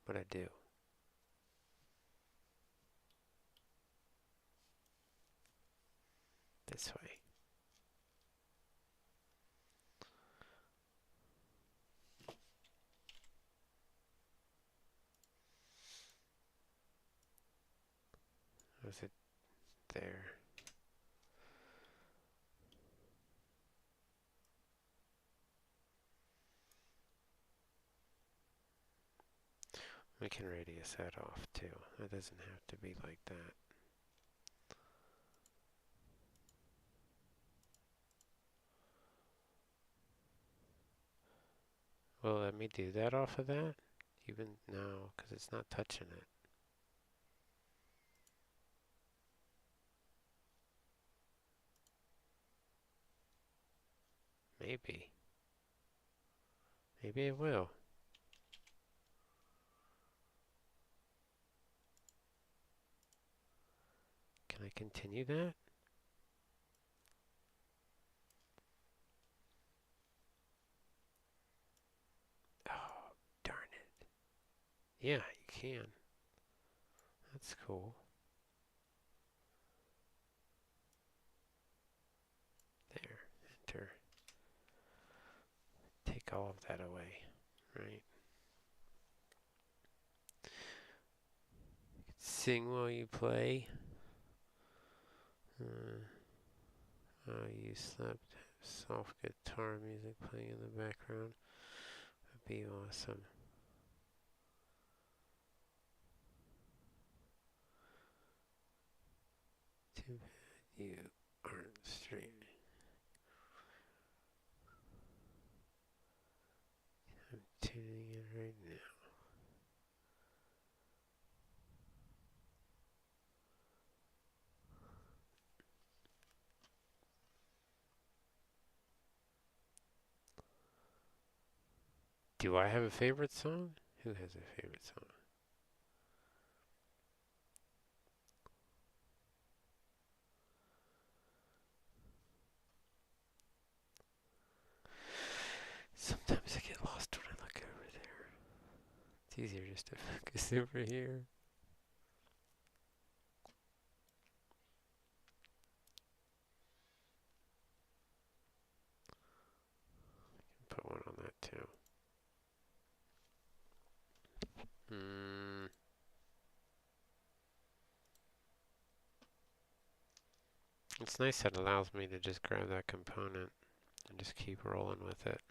What'd I do? This way. Was it there? We can radius that off too. That doesn't have to be like that. Well, let me do that off of that? Even no, because it's not touching it. Maybe. Maybe it will. Can I continue that? Oh, darn it. Yeah, you can. That's cool. There. Enter. Take all of that away. Right? Sing while you play. You slept. Soft guitar music playing in the background. Would be awesome. Too bad you aren't straight. I'm tuning in right now. Do I have a favorite song? Who has a favorite song? Sometimes I get lost when I look over there. It's easier just to focus over here. Put one on that too. It's nice that it allows me to just grab that component and just keep rolling with it.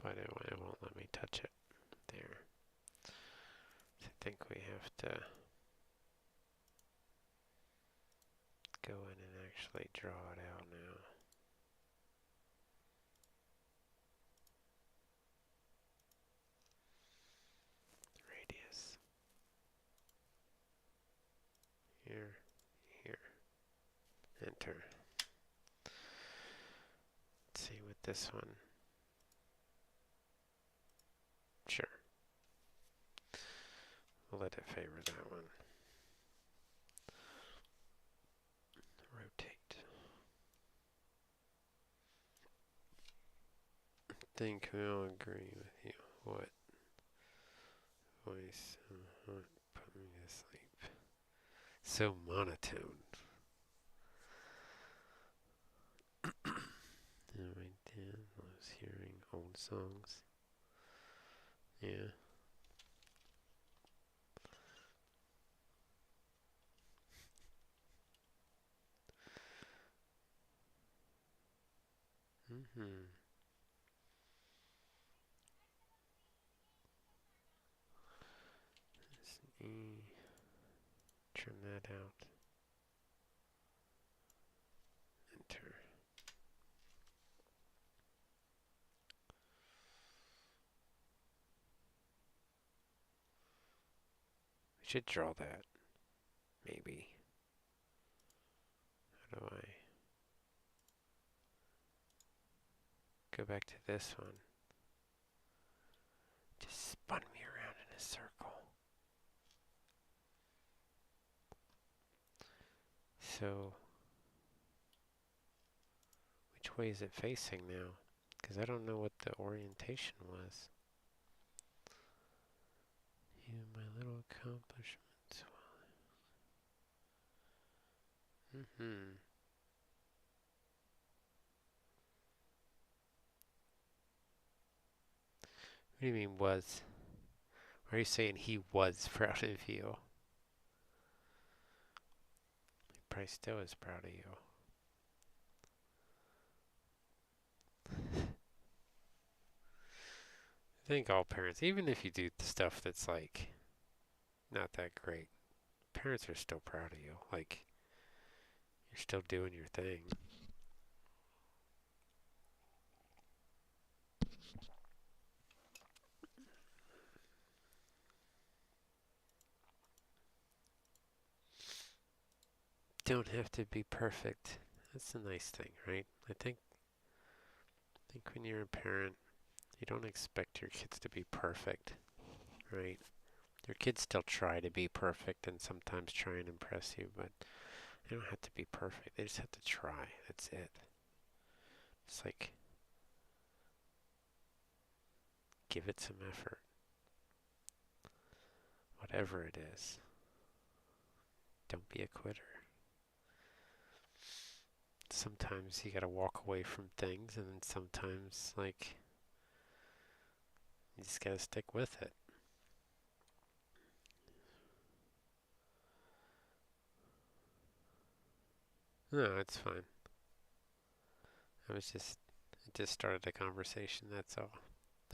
But it won't let me touch it. There. So I think we have to go in and actually draw it out now. Radius. Here, here. Enter. Let's see with this one. Sure. We'll let it favor that one. Rotate. I think we all agree with you. What? Voice. Put me to sleep. So monotone. Right there. I was hearing old songs. Yeah. Trim that out. Enter. We should draw that. Maybe. How do I go back to this one? Just spun me around in a circle. So, which way is it facing now? Because I don't know what the orientation was. You, my little accomplishments. Mm-hmm. What do you mean was? Or are you saying he was proud of you? He probably still is proud of you. I think all parents, even if you do stuff that's like not that great, parents are still proud of you. Like, you're still doing your thing. Don't have to be perfect. That's a nice thing, right? I think when you're a parent, you don't expect your kids to be perfect, right? Your kids still try to be perfect and sometimes try and impress you, but they don't have to be perfect. They just have to try. That's it. It's like, give it some effort. Whatever it is. Don't be a quitter. Sometimes you gotta walk away from things, and then sometimes, like, you just gotta stick with it. No, it's fine. It just started a conversation, that's all.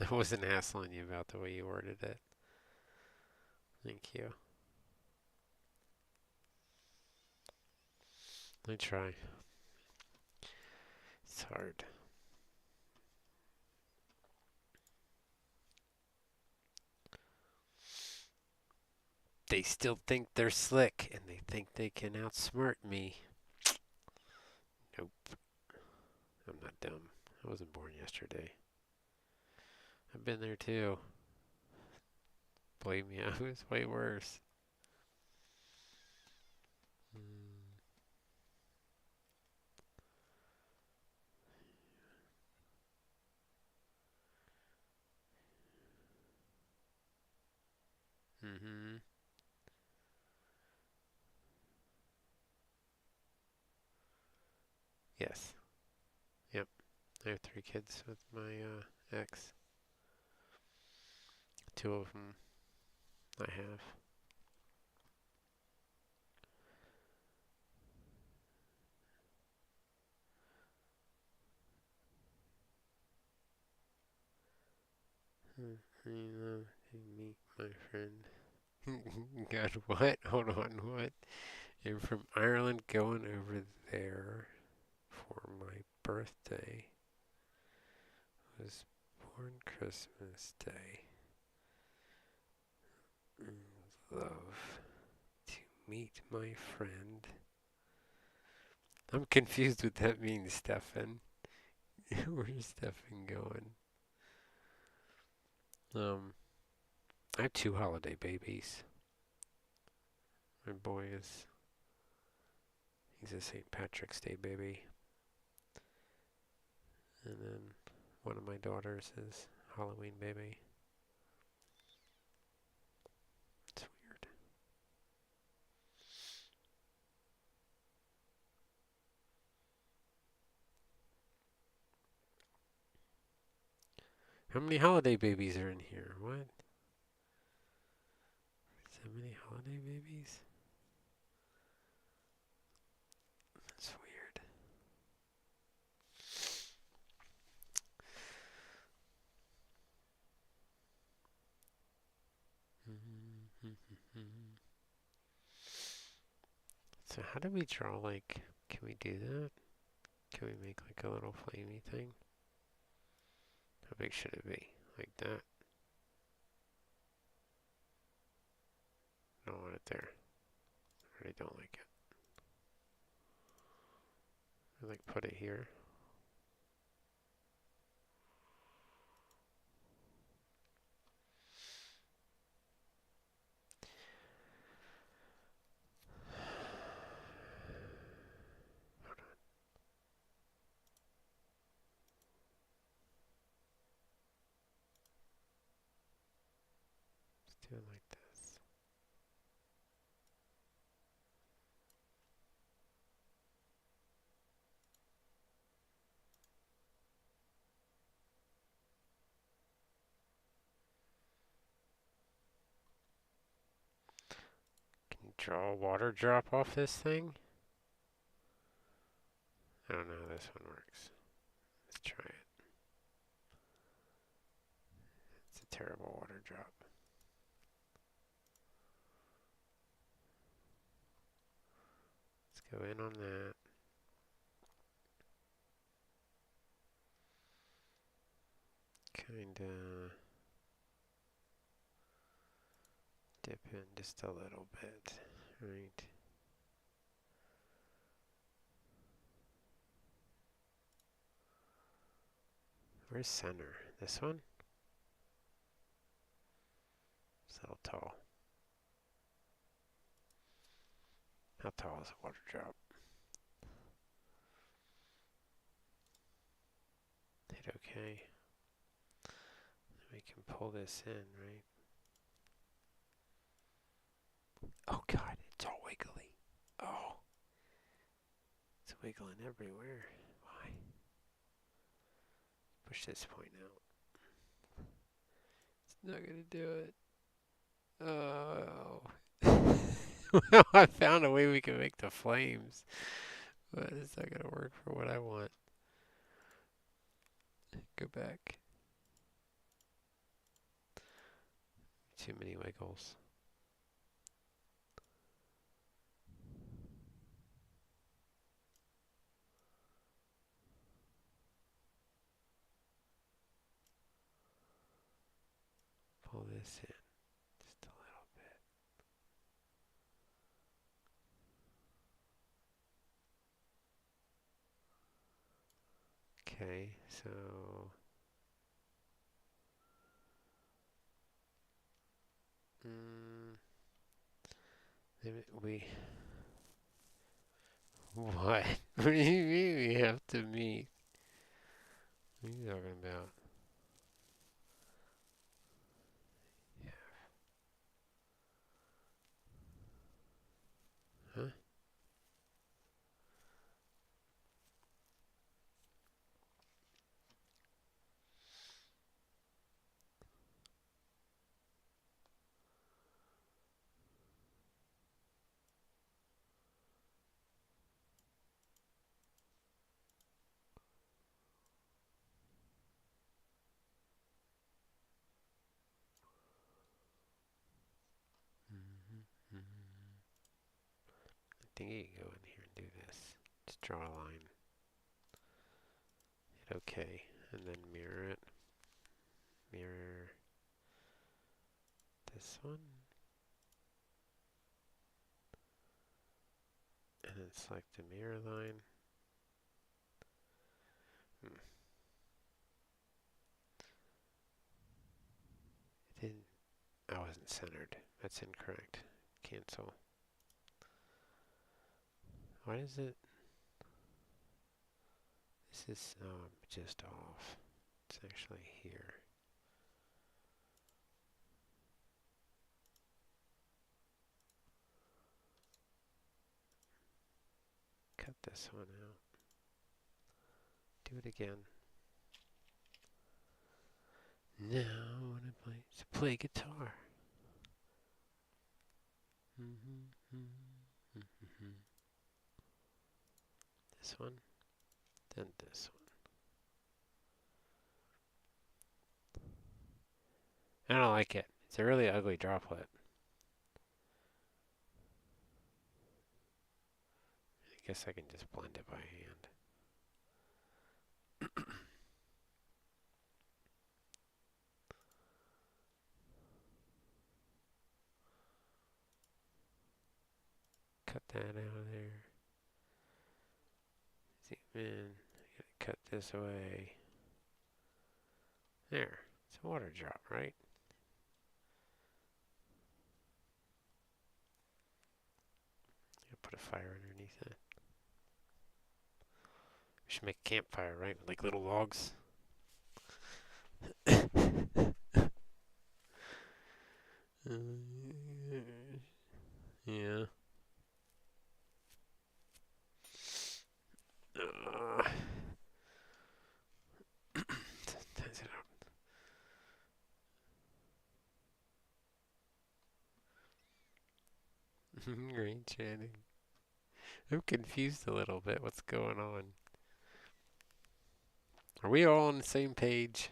I wasn't hassling you about the way you worded it. Thank you. I try. It's hard. They still think they're slick, and they think they can outsmart me. Nope. I'm not dumb. I wasn't born yesterday. I've been there too. Believe me, I was way worse. Mm-hmm. Yes. Yep. I have 3 kids with my ex. 2 of them I have. I love to meet my friend. God, what? Hold on, what? You're from Ireland going over there for my birthday. Was born Christmas Day. Love to meet my friend. I'm confused what that means, Stefan. Where's Stefan going? I have 2 holiday babies. My boy he's a St. Patrick's Day baby. And then one of my daughters is Halloween baby. It's weird. How many holiday babies are in here? What? So many holiday babies? That's weird. So how do we draw, like, can we do that? Can we make like a little flamey thing? How big should it be? Like that? don't want it there. I really don't like it. I like put it here. Let's do it like this. Can you draw a water drop off this thing? I don't know how this one works. Let's try it. It's a terrible water drop. Let's go in on that. Kinda dip in just a little bit, right? Where's center? This one? It's a little tall. How tall is a water drop? Hit OK. We can pull this in, right? Oh God, it's all wiggly. Oh. It's wiggling everywhere. Why? Push this point out. It's not gonna do it. Oh. Well, I found a way we can make the flames, but it's not gonna work for what I want. Go back. Too many wiggles. Pull this in just a little bit. Okay, so maybe we what? What do you mean we have to meet? What are you talking about? Yeah. Huh? I think you can go in here and do this. Just draw a line. Hit OK, and then mirror it. Mirror this one. And then select the mirror line. It didn't. I wasn't centered. That's incorrect. Cancel. Why is it? This is just off. It's actually here. Cut this one out. Do it again. Now I want to play guitar. This one, then this one. I don't like it. It's a really ugly droplet. I guess I can just blend it by hand. that out of there. Zoom in. Cut this away. There. It's a water drop, right? Put a fire underneath it. We should make a campfire, right? With like little logs. Yeah. Ties it up. Great chatting. I'm confused a little bit. What's going on? Are we all on the same page?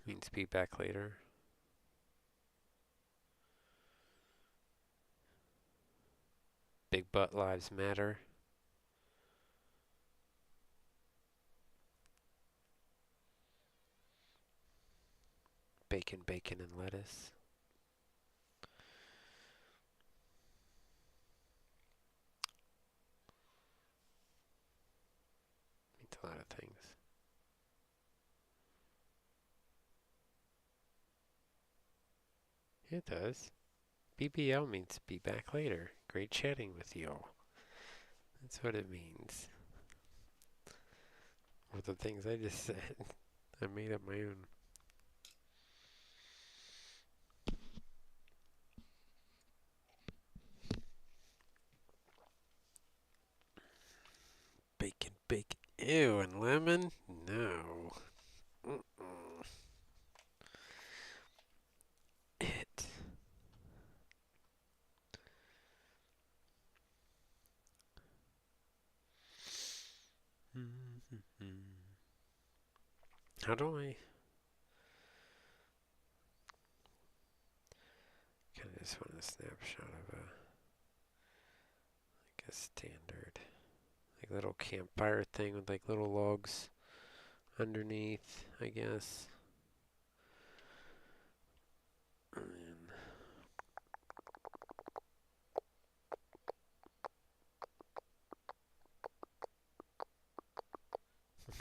Means be back later. Big butt lives matter. Bacon, bacon, and lettuce. Means a lot of things. It does. BBL means be back later. Great chatting with you all. That's what it means. Or the things I just said. I made up my own. Bacon, bacon. Ew, and lemon? No. It. How do I kind of just want a snapshot of a standard like little campfire thing with like little logs underneath, I guess.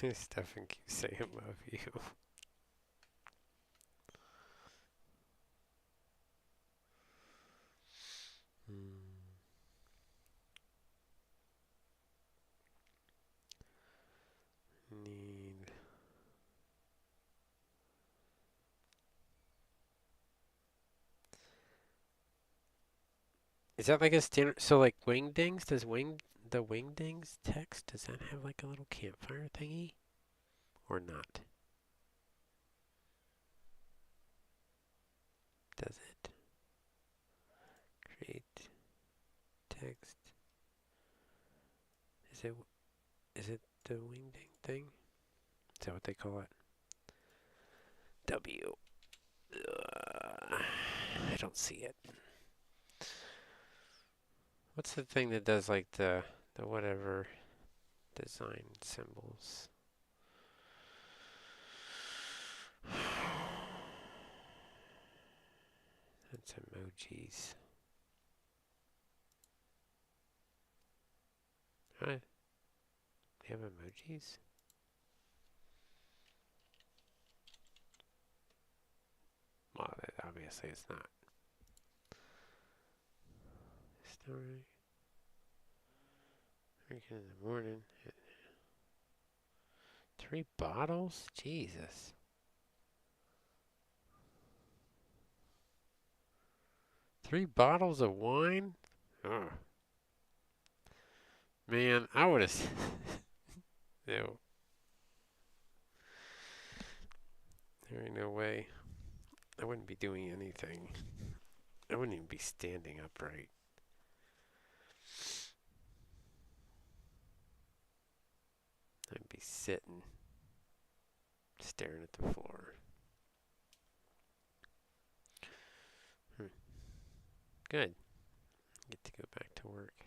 And Stefan keeps saying love you. Need. Is that like a standard? So like Wingdings, the Wingdings text, does that have like a little campfire thingy? Or not? Does it? Create text. Is it the Wingding thing? Is that what they call it? W. I don't see it. What's the thing that does like the whatever design symbols? That's emojis. Right? They have emojis? Well, obviously it's not. Story. Drinking in the morning. 3 bottles? Jesus. 3 bottles of wine? Oh. Man, I would have. No. There ain't no way. I wouldn't be doing anything. I wouldn't even be standing upright. I'd be sitting, staring at the floor. Good. Get to go back to work.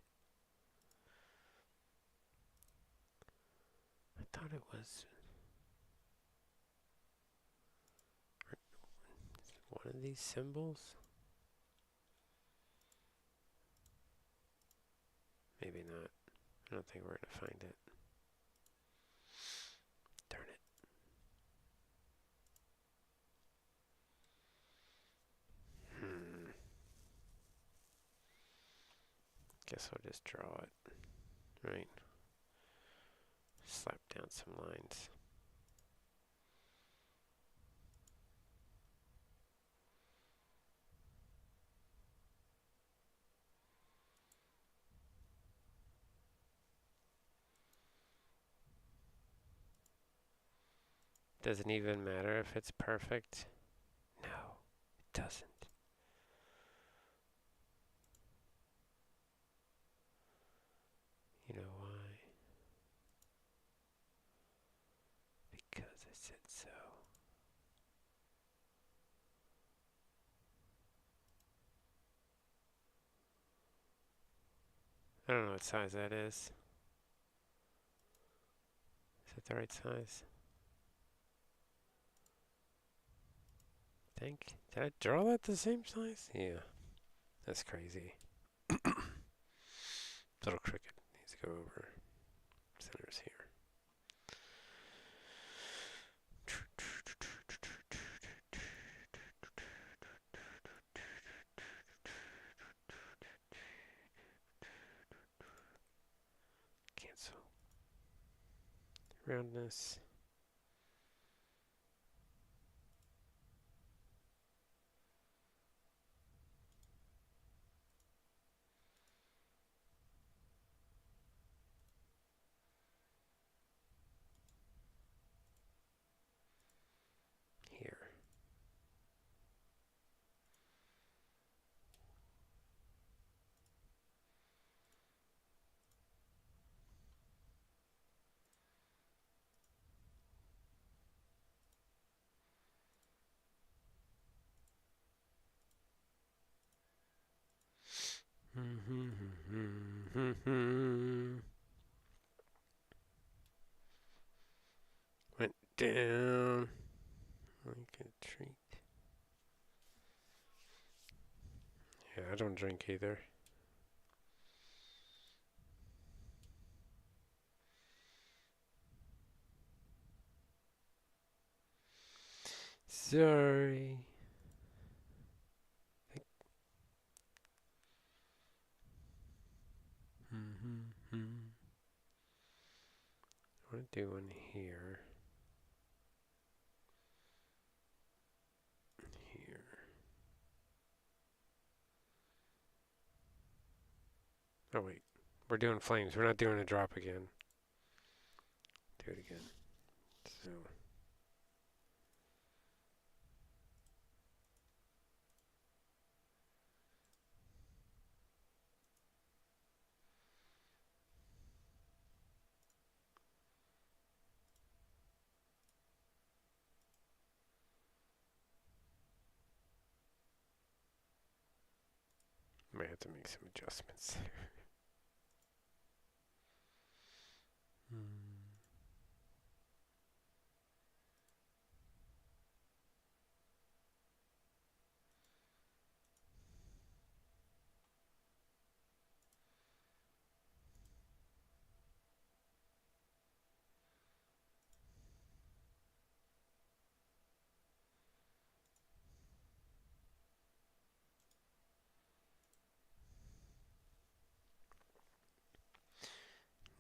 thought it was one of these symbols. Maybe not. I don't think we're going to find it. Darn it. Guess I'll just draw it. Right. Slap down some lines. Doesn't even matter if it's perfect. No, it doesn't. You know why? Because I said so. I don't know what size that is. Is it the right size? I think. Did I draw that the same size? Yeah. That's crazy. Little cricket needs to go over. Center's here. Cancel. Roundness. Here. Went down like a treat. Yeah, I don't drink either. Sorry. I want to do one here. Here. Oh wait, we're doing flames. We're not doing a drop again. Do it again. So. Might have to make some adjustments.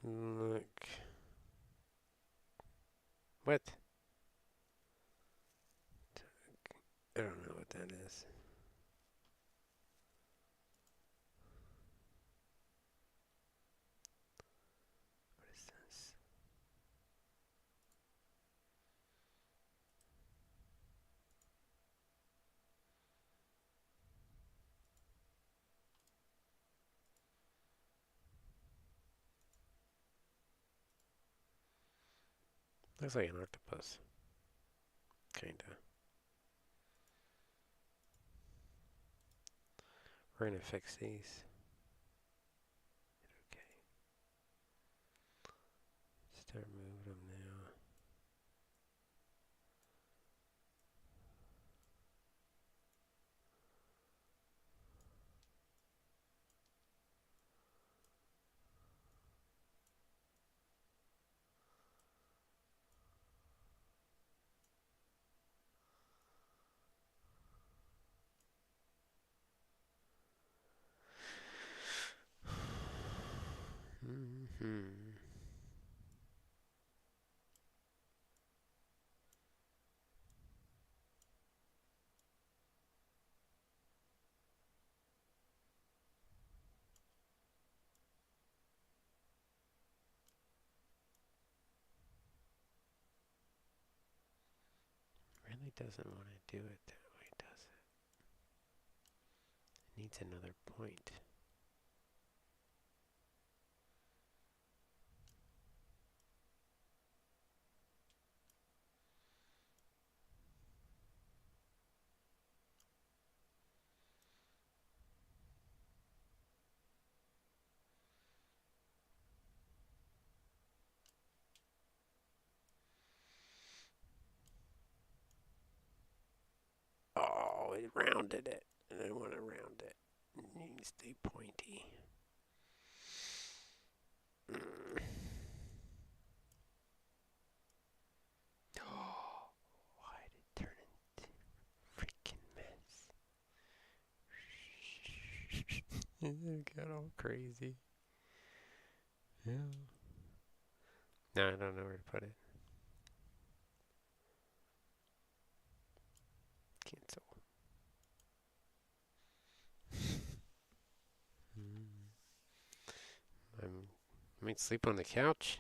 Look. What? I don't know what that is. What is this? Looks like an octopus. Kinda. We're gonna fix these. Okay. Start moving them now. Hmm. Really doesn't want to do it that way, does it? It needs another point. Oh, it rounded it. And I want to round it. It needs to stay pointy. Mm. Oh, why did it turn into freaking mess? It got all crazy. Yeah. Now I don't know where to put it. Cancel. I might sleep on the couch.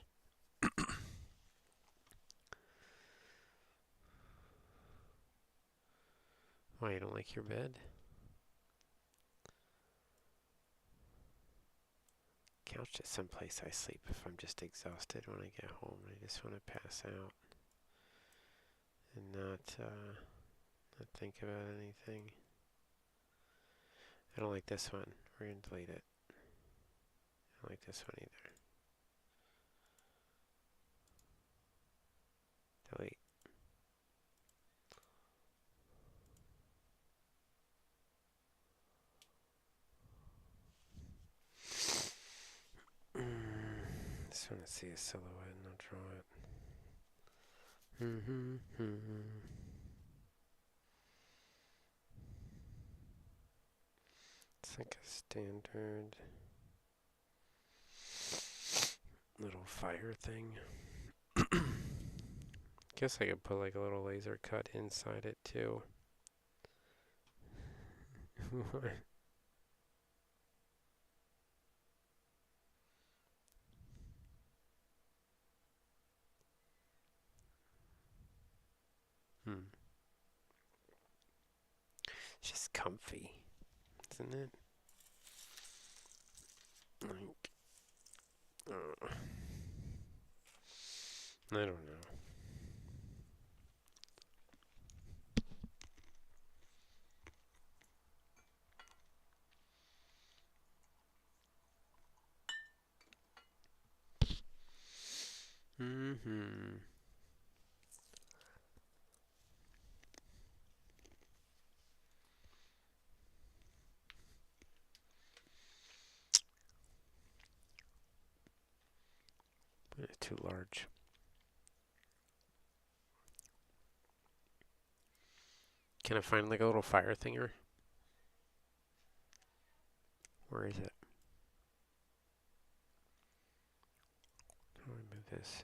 Why, you don't like your bed? Couch is someplace I sleep if I'm just exhausted when I get home. I just want to pass out and not think about anything. I don't like this one. We're going to delete it. I don't like this one either. Delete. Just want to see a silhouette and I'll draw it. It's like a standard little fire thing. Guess I could put like a little laser cut inside it too. It's just comfy, isn't it? Like, I don't know. It's too large. Can I find like a little fire thinger? Where is it? How do I move this?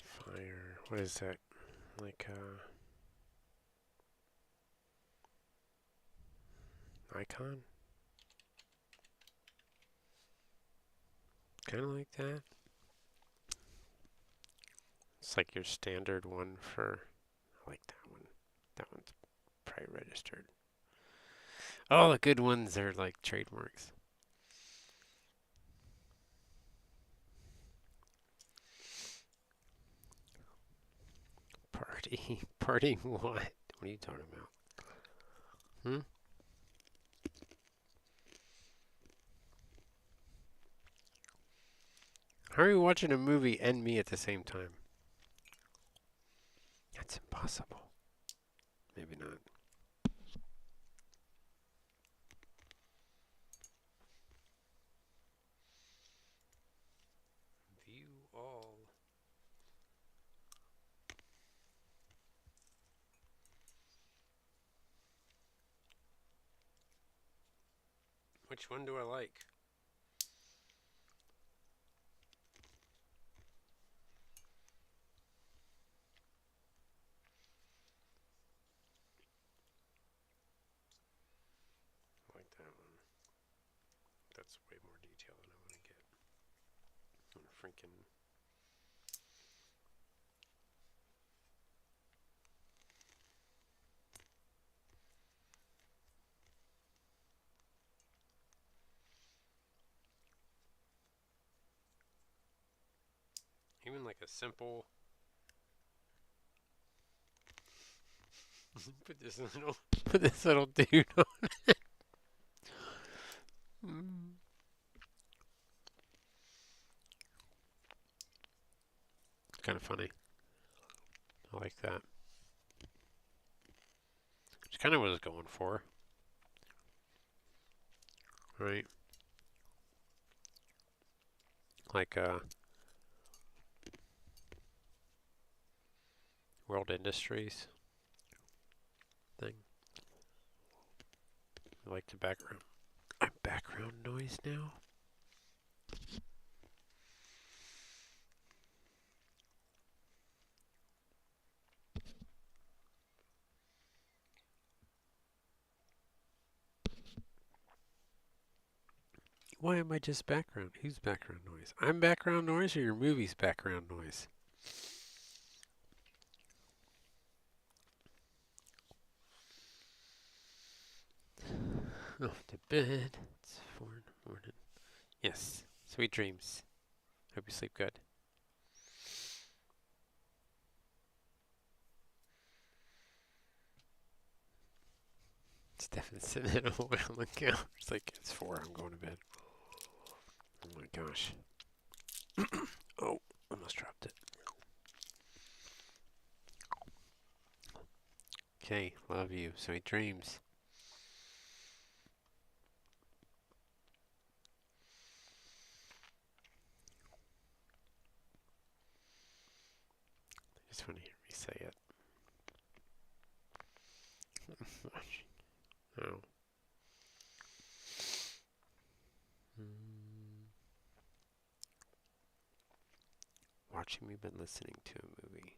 Fire. What is that? Like icon? Kind of like that. It's like your standard one for. I like that one. That one's probably registered. All the good ones are like trademarks. Party. Party what? What are you talking about? How are you watching a movie and me at the same time? That's impossible. Maybe not. Which one do I like? I like that one. That's way more detail than I want to get. On a freaking. Even like a simple. put this little dude on. Mm. It's kind of funny. I like that. It's kind of what I was going for, right? Like World Industries thing. I like the background. Background noise now. Why am I just background? Who's background noise? I'm background noise, or your movie's background noise? Off to bed. It's 4 in the morning. Yes. Sweet dreams. Hope you sleep good. Stefan's sitting in a while on the couch. It's like, it's 4. I'm going to bed. Oh my gosh. Oh, almost dropped it. Okay, love you. Sweet dreams. I just want to hear me say it. No. Watching me, but listening to a movie.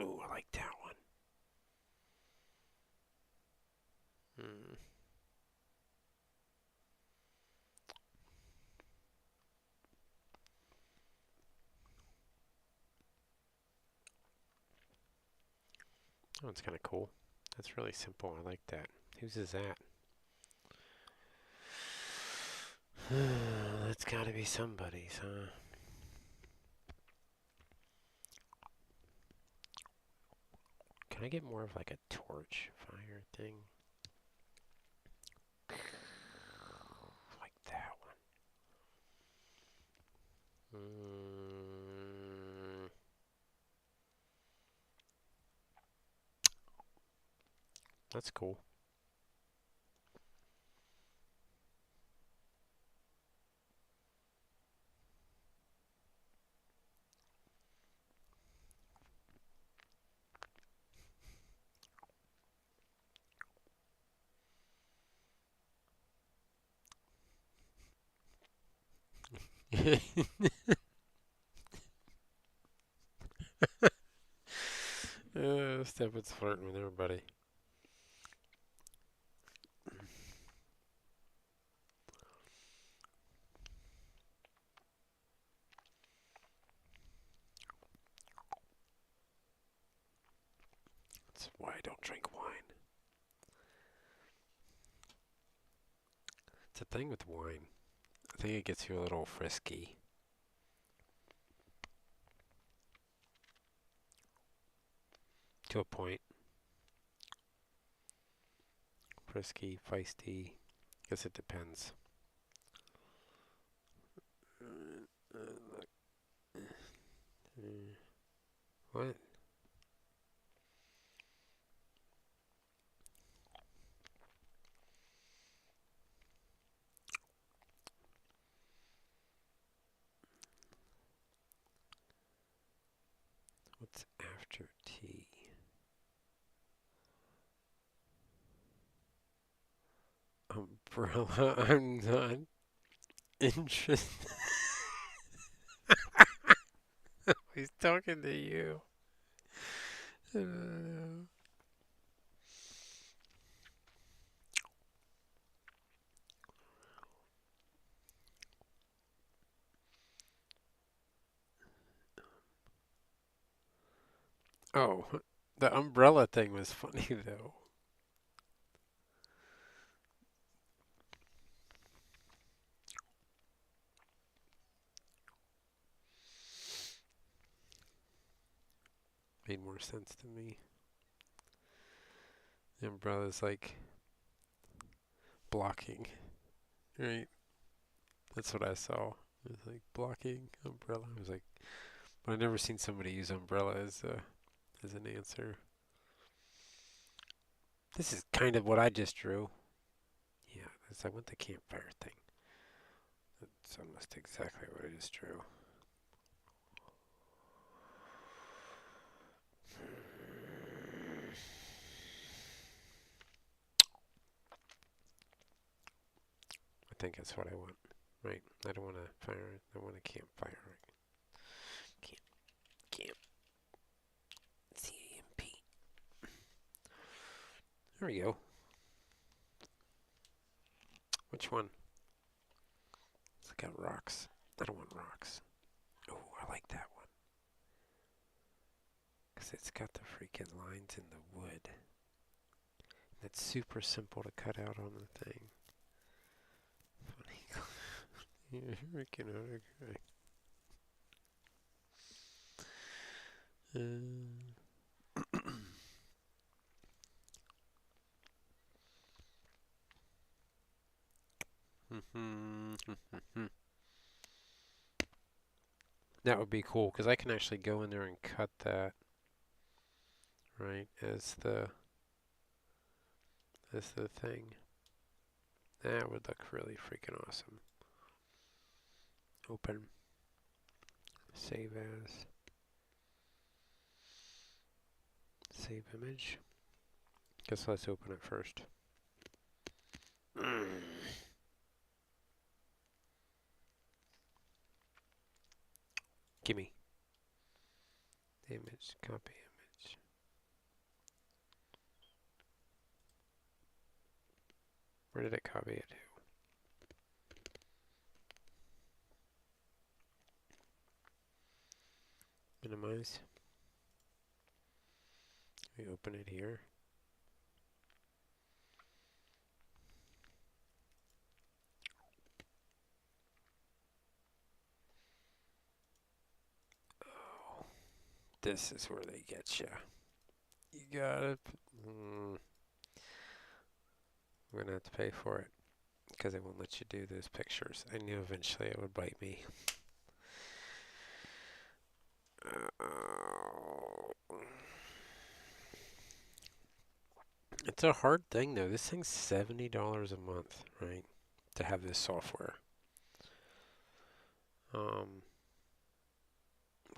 Ooh, I like that one. Hmm. Oh, it's kind of cool. That's really simple. I like that. Whose is that? That's gotta be somebody's, huh? Can I get more of like a torch fire thing? Like that one. That's cool. Stefan's flirting with everybody. That's why I don't drink wine. It's a thing with wine. I think it gets you a little frisky. To a point. Frisky, feisty. Guess it depends. What? It's after tea. Umbrella, I'm not interested. He's talking to you. Oh, the umbrella thing was funny though. Made more sense to me. The umbrella's like blocking, right? That's what I saw. It was like blocking umbrella. I was like, but I've never seen somebody use umbrella as an answer. This is kind of what I just drew. Yeah, I want the campfire thing. That's almost exactly what I just drew. I think that's what I want. Right. I don't want a fire. I want a campfire. Right. Camp. C-A-M-P. There we go. Which one? It's got rocks. I don't want rocks. Oh, I like that one. Because it's got the freaking lines in the wood. And it's super simple to cut out on the thing. Funny. You're freaking autocorrect. That would be cool because I can actually go in there and cut that right as the thing. That would look really freaking awesome. Open. Save as. Save image. Guess let's open it first. Gimme. Image. Copy image. Where did it copy it to? Minimize. We open it here. Oh, this is where they get you. You got it. I'm gonna have to pay for it because it won't let you do those pictures. I knew eventually it would bite me. It's a hard thing though. This thing's $70 a month, right? To have this software.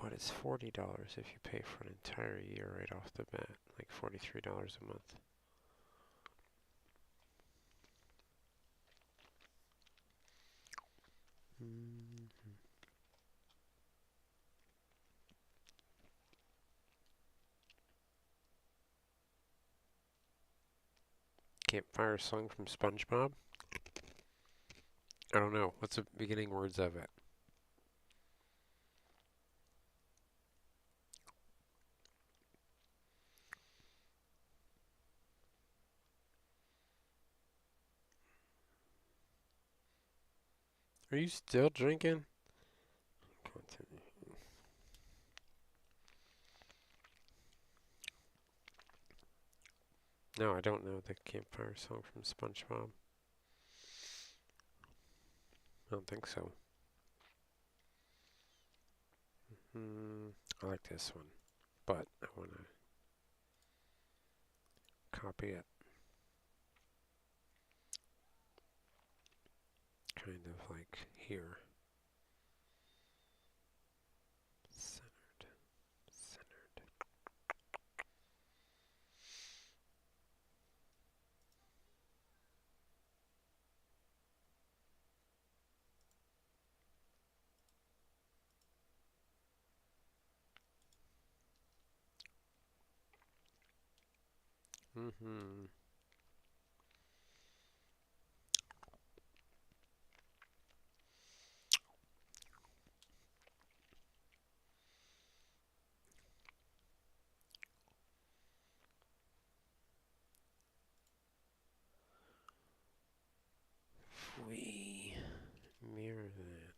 What is $40 if you pay for an entire year right off the bat? Like $43 a month. Campfire song from SpongeBob? I don't know. What's the beginning words of it? Are you still drinking? Continue. No, I don't know the campfire song from SpongeBob. I don't think so. I like this one, but I want to copy it. Kind of like here. Centered. Centered. Mm-hmm. If we mirror that.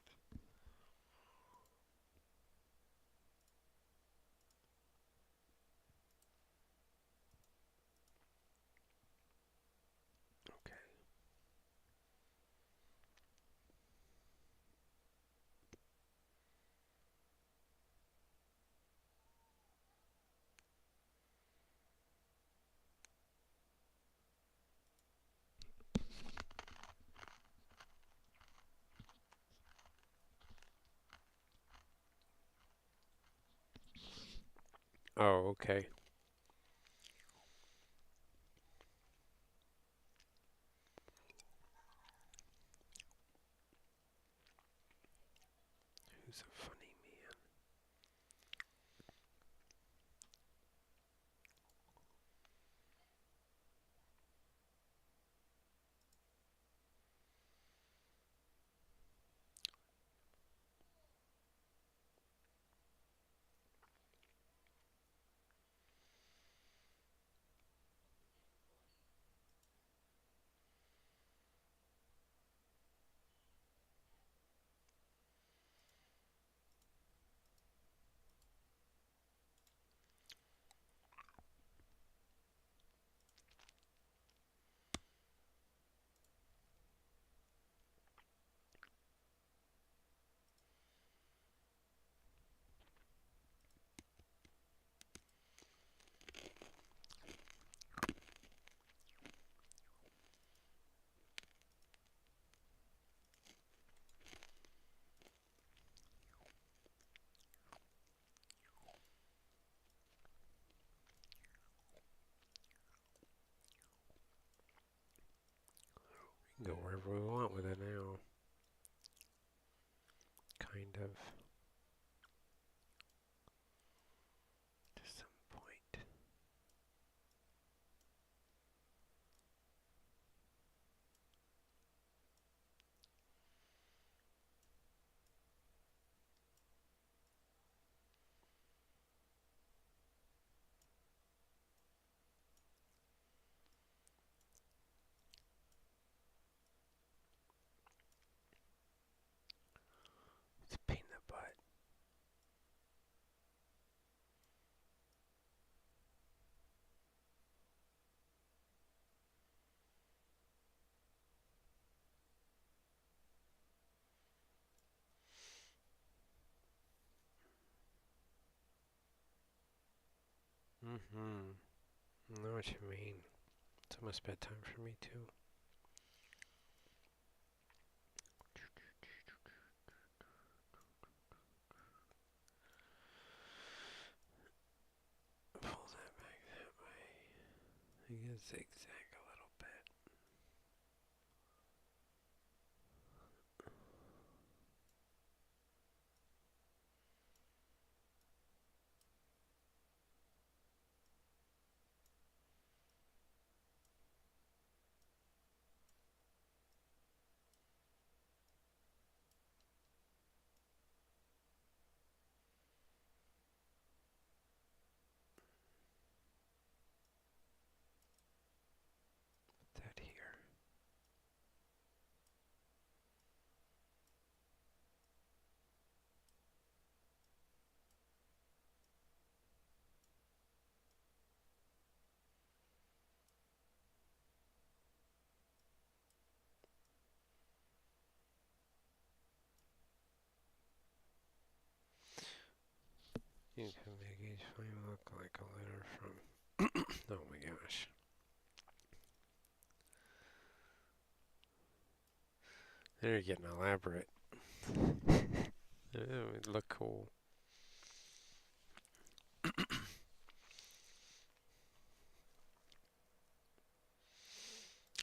Okay. Oh, okay. Who's a funny man? We can go wherever we want with it now. Kind of. To some point. It's a pain in the butt. Mm-hmm. I know what you mean. It's almost bedtime for me too. Pull that back that way. I can zigzag a little bit. Put that here. You can make each flame look like a letter from. Oh my gosh. They're getting elaborate. It would look cool.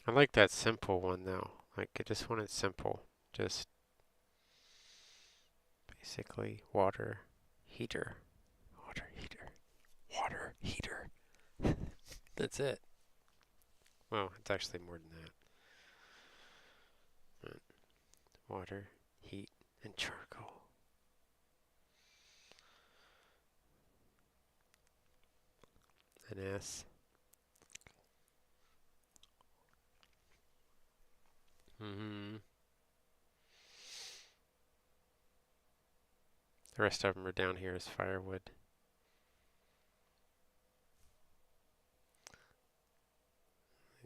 I like that simple one though. Like I just want it simple. Just basically water heater. Water heater. Water heater. That's it. Well, it's actually more than that. Water, heat, and charcoal. An S. Mm-hmm. The rest of them are down here as firewood.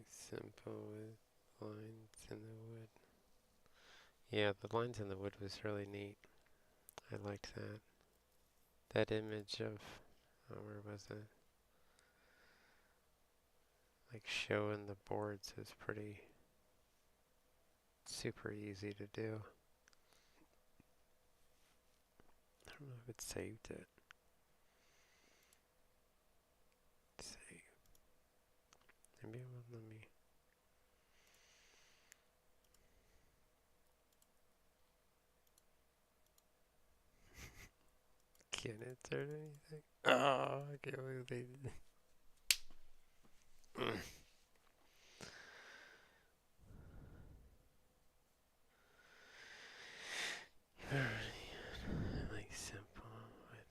Simple with lines in the wood. Yeah, the lines in the wood was really neat. I liked that. That image of, oh, where was it? Like showing the boards is pretty super easy to do. I don't know if it saved it. Save. Maybe it won't let me. Can't insert anything. Oh, I can't believe they did. Like simple with,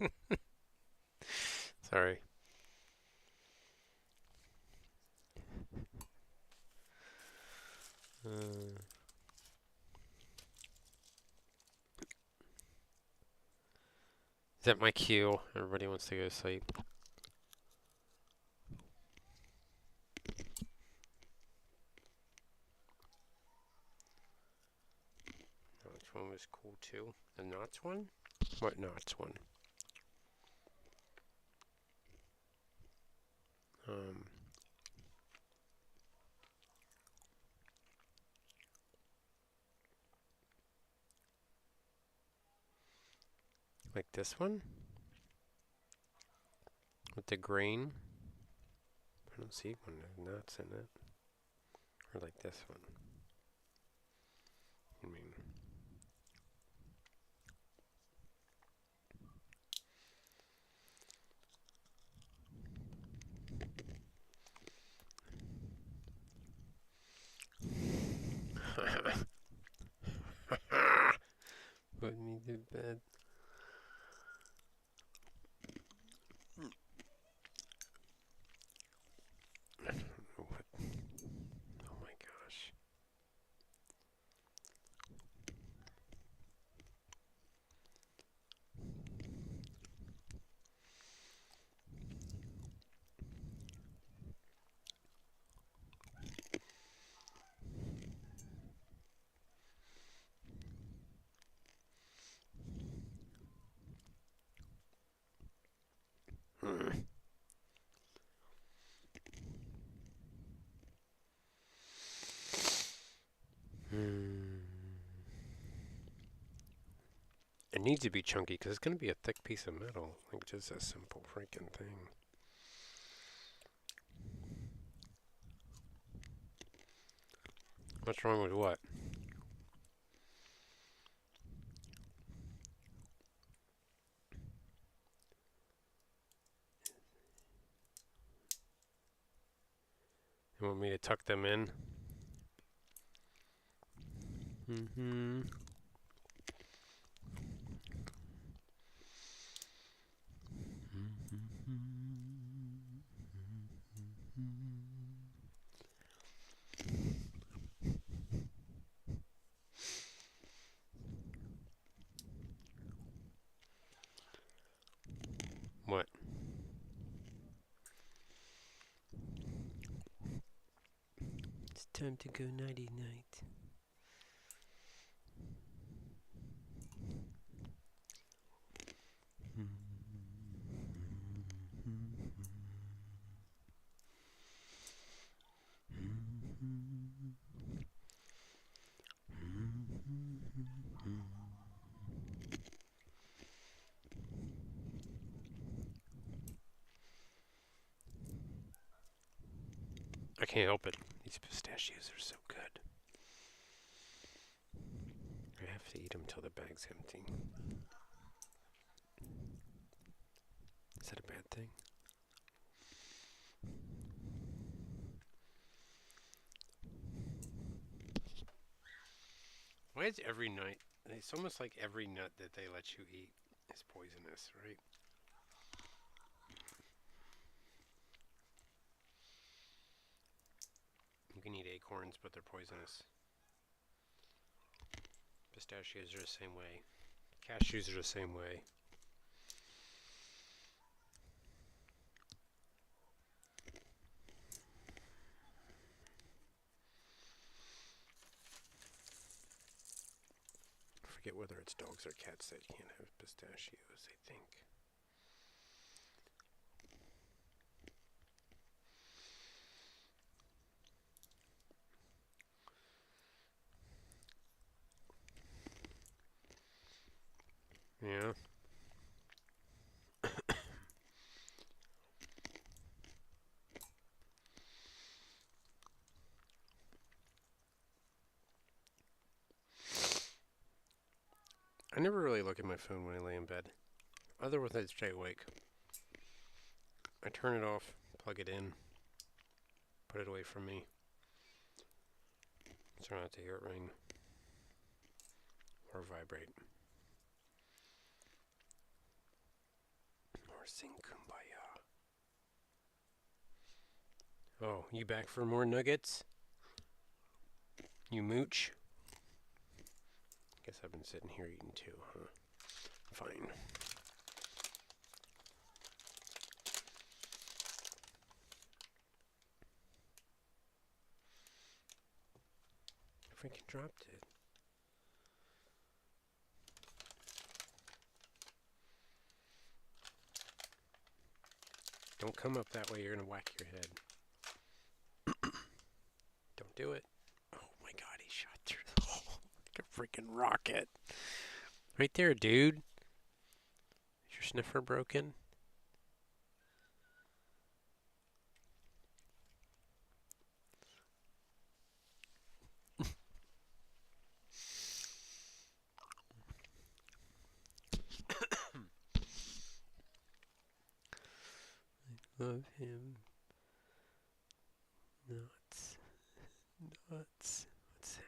yeah. Sorry. Is that my cue? Everybody wants to go to sleep. Which one was cool too? The knots one? What knots one? Like this one? With the grain? I don't see one with knots in it. Or like this one. I mean, put me to bed. I don't know what. Oh my gosh. It needs to be chunky because it's going to be a thick piece of metal. Like just a simple freaking thing. What's wrong with what? You want me to tuck them in? Mm-hmm. What? It's time to go nighty night. I can't help it. These pistachios are so good. I have to eat them till the bag's empty. Is that a bad thing? Why is every nut? It's almost like every nut that they let you eat is poisonous, right? You can eat acorns, but they're poisonous. Pistachios are the same way. Cashews are the same way. I forget whether it's dogs or cats that can't have pistachios, I think. Yeah. I never really look at my phone when I lay in bed. Otherwise, I stay awake. I turn it off, plug it in, put it away from me. Try not to hear it ring or vibrate. Or sing Kumbaya. Oh, you back for more nuggets? You mooch? Guess I've been sitting here eating too, huh? Fine. I freaking dropped it. Don't come up that way, you're gonna whack your head. Don't do it. Oh my god, he shot through the hole like a freaking rocket. Right there, dude. Is your sniffer broken? Love him. Nuts. Nuts. What's that?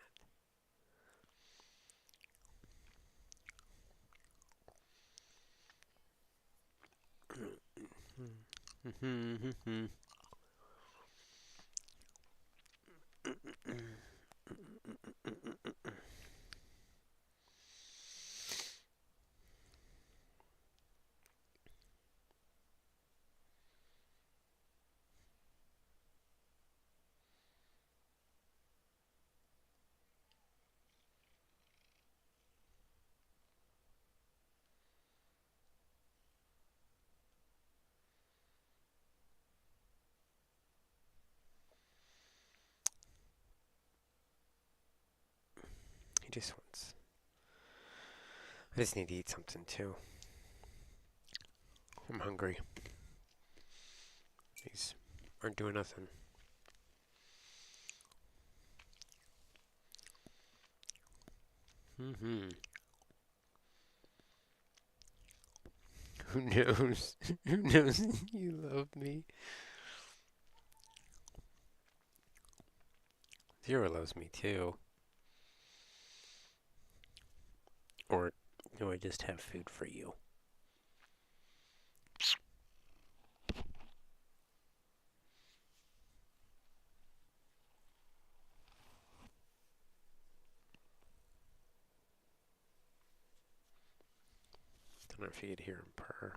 He just wants. I just need to eat something too. I'm hungry. These aren't doing nothing. Who knows? Who knows you love me? Zero loves me too. Or do I just have food for you? Don't know if you could hear him purr.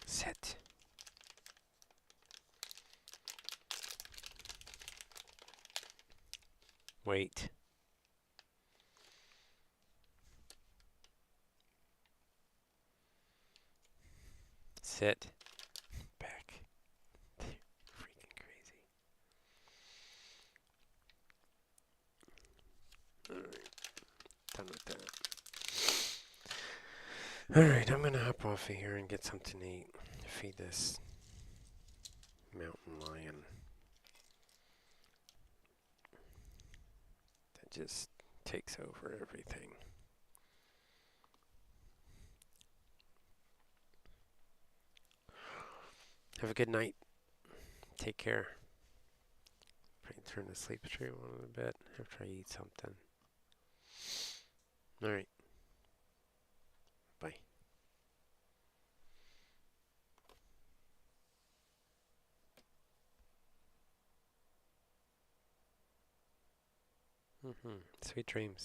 Sit. Wait. Sit. Back. Freaking crazy. Alright. Done with that. Alright, I'm gonna hop off of here and get something to eat. Feed this mountain lion that just takes over everything. Have a good night. Take care. Probably turn the sleep stream on a bit after I eat something. Alright. Bye. Sweet dreams.